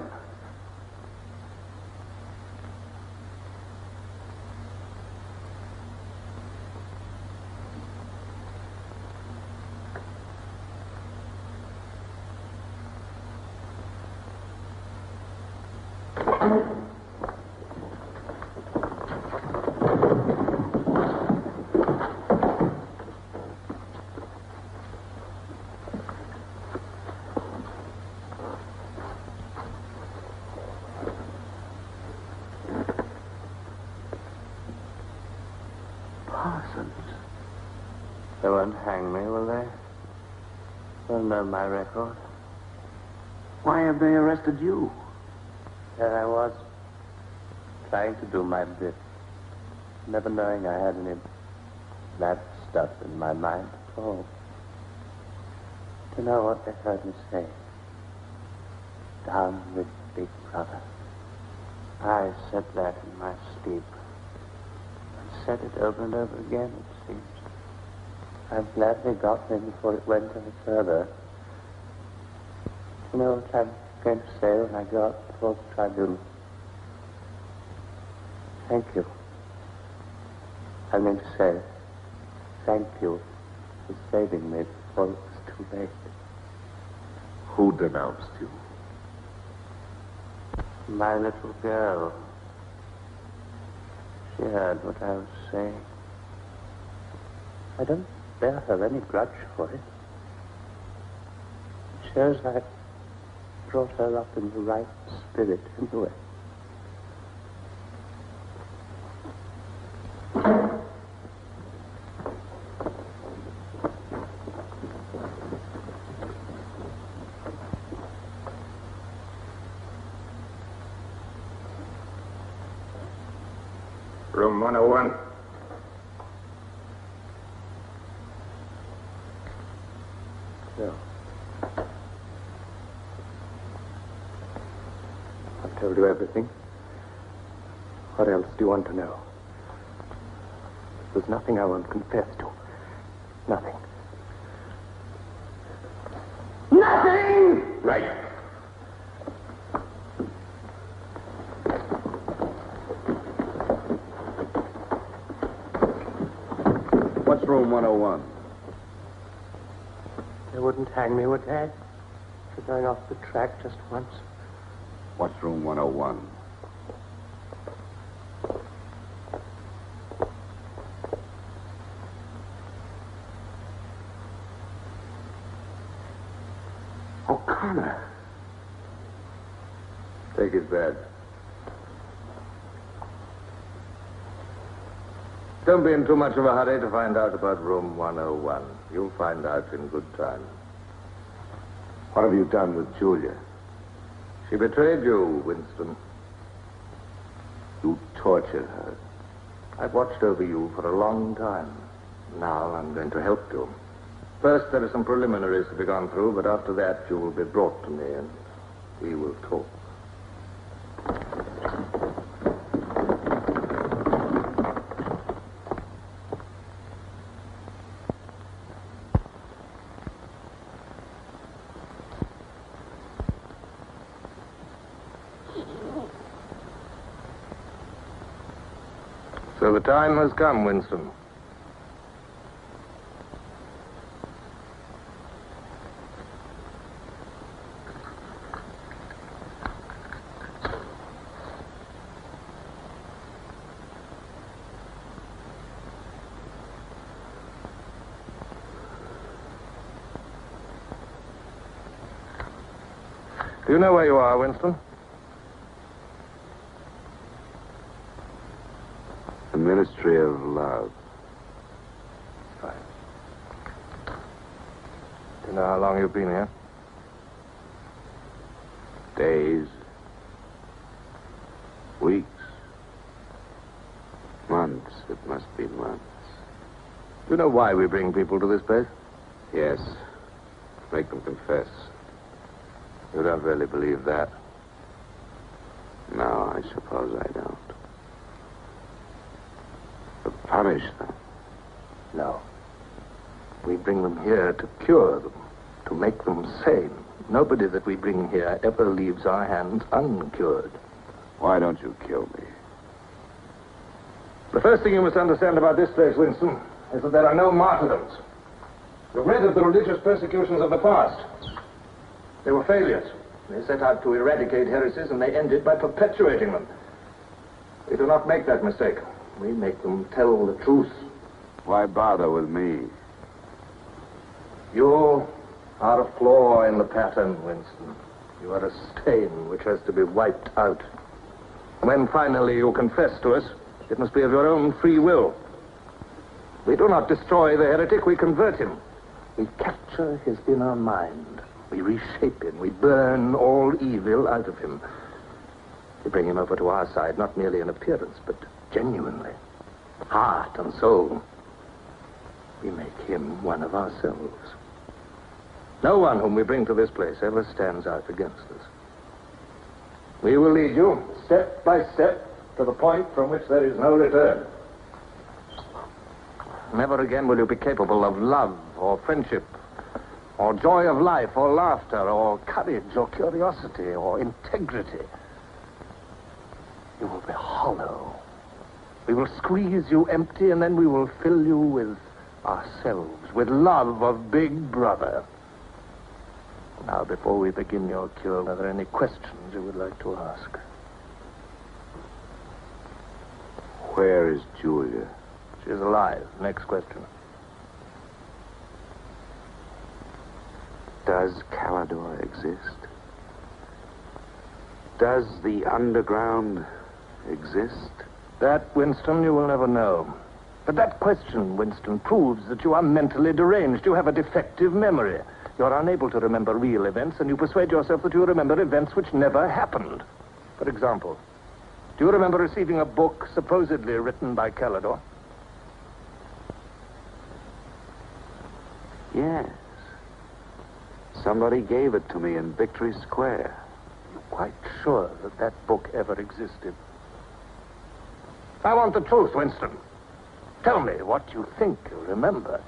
They won't hang me, will they? They'll know my record. Why have they arrested you? There I was, trying to do my bit, never knowing I had any bad stuff in my mind at all. Do you know what they heard me say? Down with Big Brother. I said that in my sleep. I said it over and over again, it seems. I'm glad they got me before it went any further. You know what I'm going to say when I go up before the tribunal? Thank you. I meant to say thank you for saving me before it was too late. Who denounced you? My little girl. She heard what I was saying. I don't bear her any grudge for it. It shows I brought her up in the right spirit anyway. Room 101. No. I've told you everything. What else do you want to know? There's nothing I won't confess to. Nothing. Nothing! Right. What's room 101? They wouldn't hang me, would they? For going off the track just once. What's room 101? O'Connor. Take his bed. Don't be in too much of a hurry to find out about room 101. You'll find out in good time. What have you done with Julia? She betrayed you, Winston. You tortured her. I've watched over you for a long time. Now I'm going to help you. First, there are some preliminaries to be gone through, but after that, you will be brought to me and we will talk. So the time has come, Winston. Do you know where you are, Winston? The Ministry of Love. Fine. Do you know how long you've been here? Days. Weeks. Months. It must be months. Do you know why we bring people to this place? Yes. Make them confess. You don't really believe that? No, I suppose I don't. To punish them. No. We bring them here to cure them, to make them sane. Nobody that we bring here ever leaves our hands uncured. Why don't you kill me? The first thing you must understand about this place, Winston, is that there are no martyrdoms. You've read of the religious persecutions of the past. They were failures. They set out to eradicate heresies, and they ended by perpetuating them. We do not make that mistake. We make them tell the truth. Why bother with me? You are a flaw in the pattern, Winston. You are a stain which has to be wiped out. When finally you confess to us, it must be of your own free will. We do not destroy the heretic, we convert him. We capture his inner mind. We reshape him. We burn all evil out of him. We bring him over to our side, not merely in appearance, but genuinely. Heart and soul. We make him one of ourselves. No one whom we bring to this place ever stands out against us. We will lead you, step by step, to the point from which there is no return. Never again will you be capable of love or friendship, or joy of life, or laughter, or courage, or curiosity, or integrity. You will be hollow, We will squeeze you empty, and then we will fill you with ourselves, with love of Big Brother. Now, before we begin your cure, are there any questions you would like to ask? Where is Julia? She's alive. Next question. Does Calidor exist? Does the underground exist? That, Winston, you will never know. But that question, Winston, proves that you are mentally deranged. You have a defective memory. You're unable to remember real events, and you persuade yourself that you remember events which never happened. For example, do you remember receiving a book supposedly written by Calidor? Yes. Somebody gave it to me in Victory Square. You're quite sure that that book ever existed? I want the truth, Winston. Tell me what you think you remember.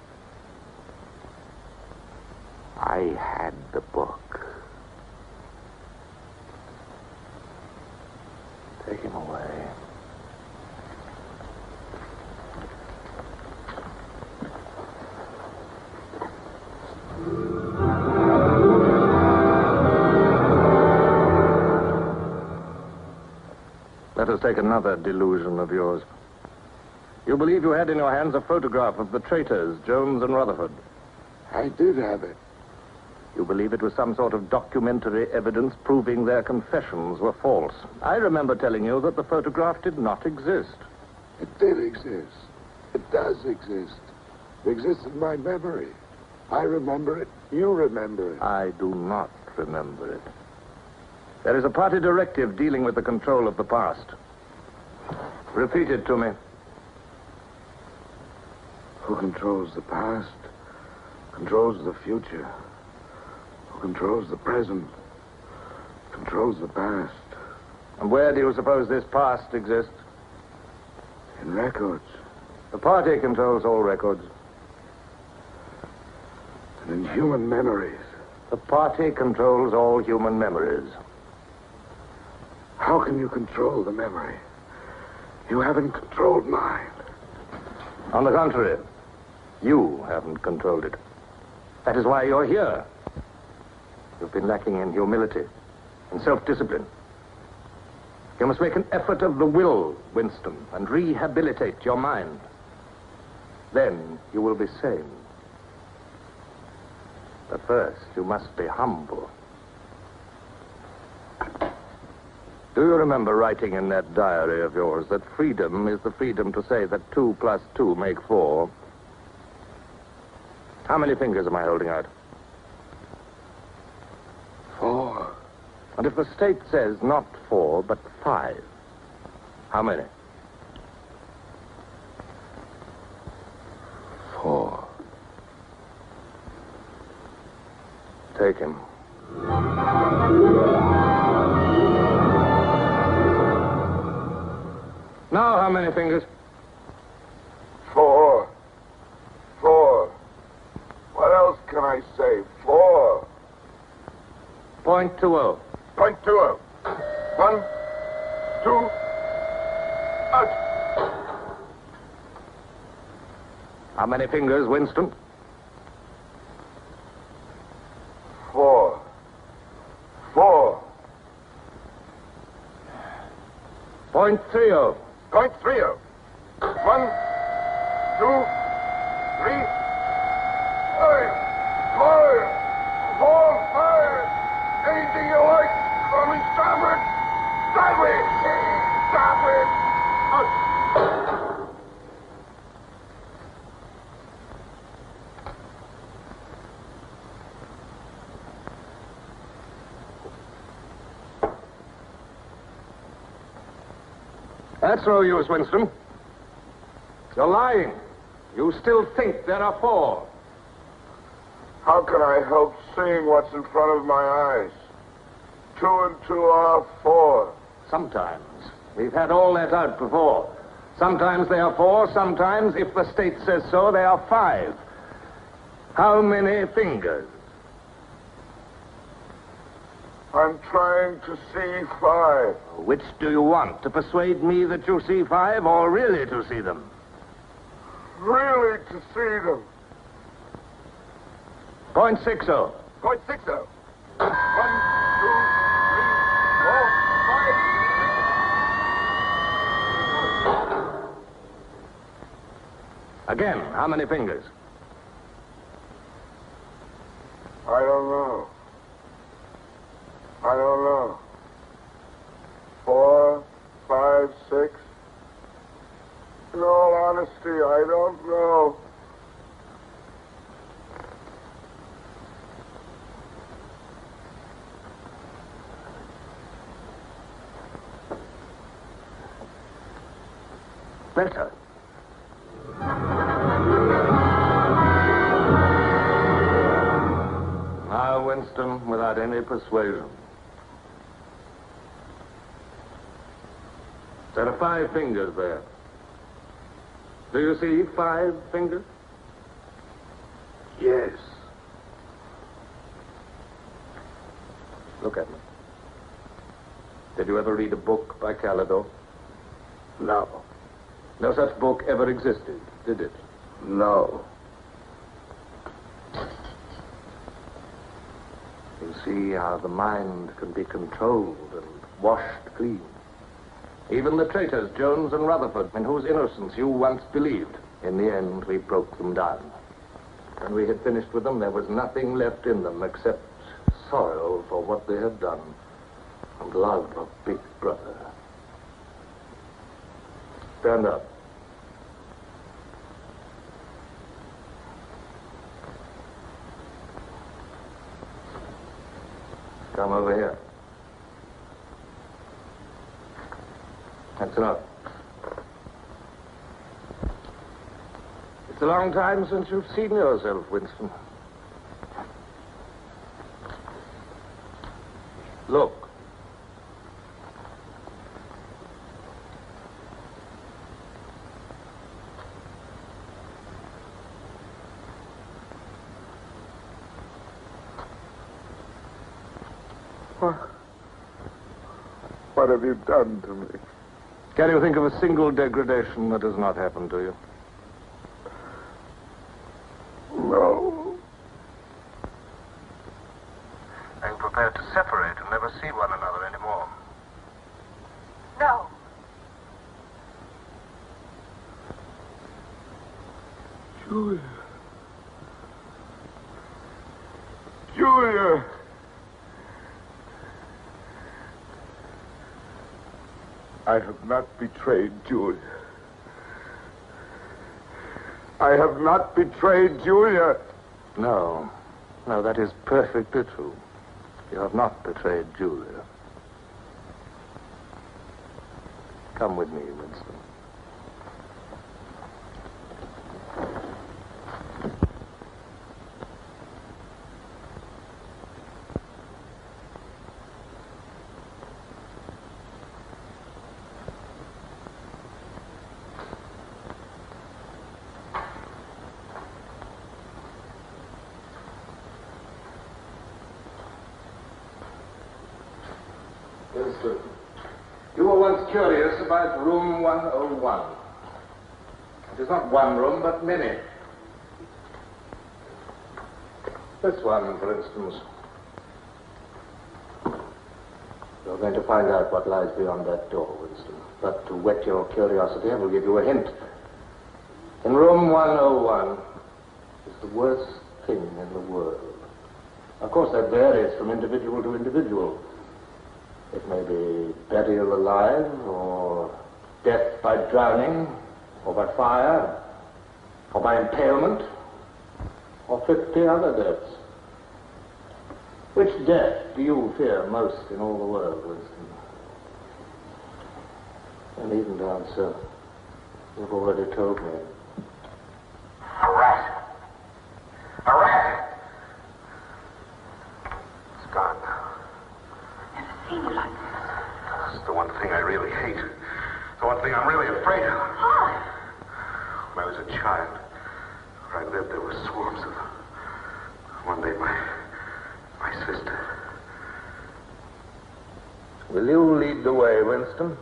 I had the book. Take him away. Let us take another delusion of yours. You believe you had in your hands a photograph of the traitors, Jones and Rutherford. I did have it. You believe it was some sort of documentary evidence proving their confessions were false. I remember telling you that the photograph did not exist. It did exist. It does exist. It exists in my memory. I remember it. You remember it. I do not remember it. There is a party directive dealing with the control of the past. Repeat it to me. Who controls the past controls the future. Who controls the present controls the past. And where do you suppose this past exists? In records. The party controls all records. And in human memories. The party controls all human memories. How can you control the memory? You haven't controlled mine. On the contrary, you haven't controlled it. That is why you're here. You've been lacking in humility and self-discipline. You must make an effort of the will, Winston, and rehabilitate your mind. Then you will be sane. But first, you must be humble. Do you remember writing in that diary of yours that freedom is the freedom to say that 2 + 2 make 4? How many fingers am I holding out? 4. And if the state says not 4, but 5, how many? 4. Take him. Now, how many fingers? 4. 4. What else can I say? 4. .20. .20. 1, 2, out. How many fingers, Winston? 4. 4. .30. .30. 1, 2, 3, 5, 5. Anything you like. Call me starboard. Sideways. Starboard. Out. That's no use, Winston. You're lying. You still think there are 4. How can I help seeing what's in front of my eyes? 2 and 2 are 4. Sometimes. We've had all that out before. Sometimes they are 4, sometimes, if the state says so, they are 5. How many fingers? I'm trying to see 5. Which do you want? To persuade me that you see 5 or really to see them? Really to see them. Point 60. Point 60. 1, 2, 3, 4, 5. Again, how many fingers? I don't know. 4, 5, 6. In all honesty, I don't know. Better. Now, Winston, without any persuasion. There are 5 fingers there. Do you see 5 fingers? Yes. Look at me. Did you ever read a book by Calidore? No. No such book ever existed, did it? No. You see how the mind can be controlled and washed clean. Even the traitors, Jones and Rutherford, in whose innocence you once believed, in the end we broke them down. When we had finished with them, there was nothing left in them except sorrow for what they had done and love of Big Brother. Stand up. Come over here. That's enough. It's a long time since you've seen yourself, Winston. Look. What have you done to me? Can you think of a single degradation that has not happened to you? No. Are you prepared to separate and never see one another anymore? No. Julia. Julia. I have not betrayed Julia. I have not betrayed Julia. No. No, that is perfectly true. You have not betrayed Julia. Come with me, Winston. You were once curious about room 101. It is not one room, but many. This one, for instance. You're going to find out what lies beyond that door, Winston. But to whet your curiosity, I will give you a hint. In room 101 is the worst thing in the world. Of course, that varies from individual to individual. It may be burial alive, or death by drowning, or by fire, or by impalement, or 50 other deaths. Which death do you fear most in all the world, Winston? You needn't answer. You've already told me. A rat. A rat. It's gone now. Seen you like this. This is the one thing I really hate. The one thing I'm really afraid of. Why? When I was a child, where I lived, there were swarms of them. One day, my sister, Will you lead the way, Winston?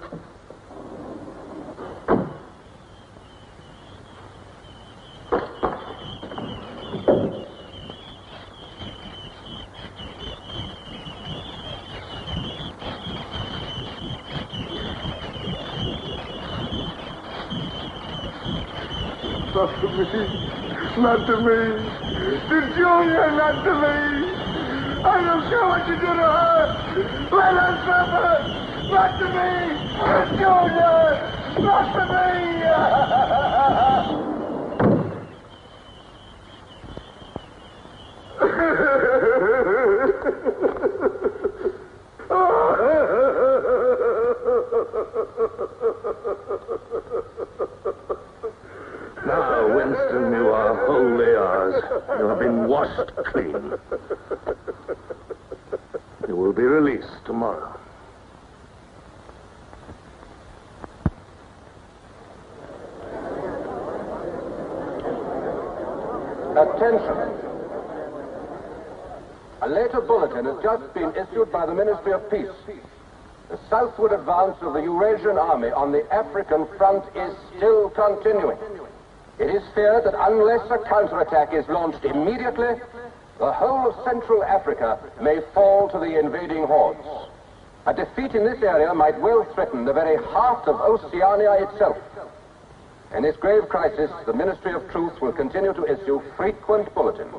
Not to me. Not to me. To Julia, not to me. I don't care what you do to her. Let her suffer. Not to me. To Julia. Not to me. Now, Winston, you are wholly ours. You have been washed clean. You will be released tomorrow. Attention. A later bulletin has just been issued by the Ministry of Peace. The southward advance of the Eurasian army on the African front is still continuing. It is feared that unless a counterattack is launched immediately, the whole of Central Africa may fall to the invading hordes. A defeat in this area might well threaten the very heart of Oceania itself. In this grave crisis, the Ministry of Truth will continue to issue frequent bulletins.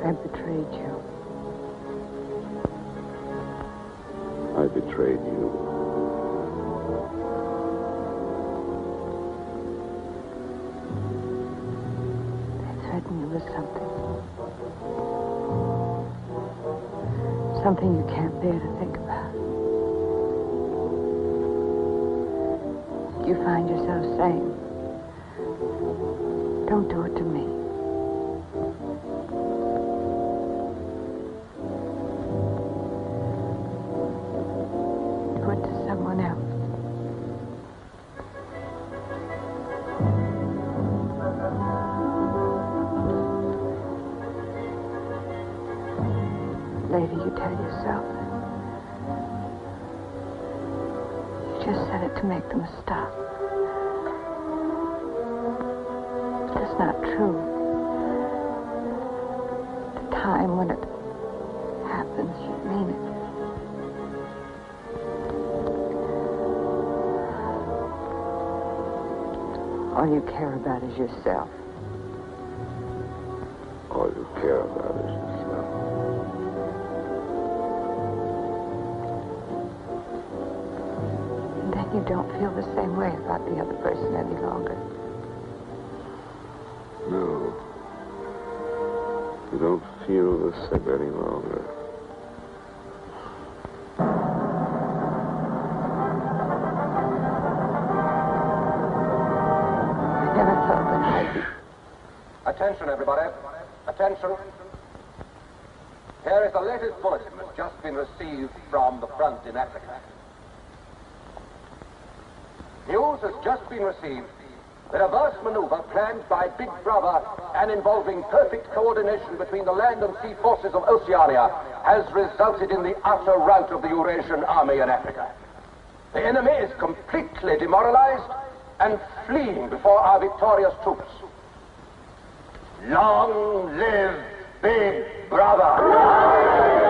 I betrayed you. I betrayed you. I threatened you with something. Something you can't bear to think about. You find yourself saying, don't do it to me. Do it to someone else. Later, you tell yourself you just said it to make them stop. But that's not true. The time when it happens, you mean it. All you care about is yourself. All you care about don't feel the same way about the other person any longer. No. You don't feel the same any longer. I never thought that I'd be... Attention, everybody. Attention. Here is the latest bulletin that's just been received from the front in Africa. News has just been received that a vast maneuver planned by Big Brother and involving perfect coordination between the land and sea forces of Oceania has resulted in the utter rout of the Eurasian army in Africa. The enemy is completely demoralized and fleeing before our victorious troops. Long live Big Brother!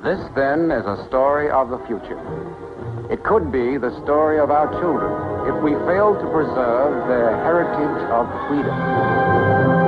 This, then, is a story of the future. It could be the story of our children if we fail to preserve their heritage of freedom.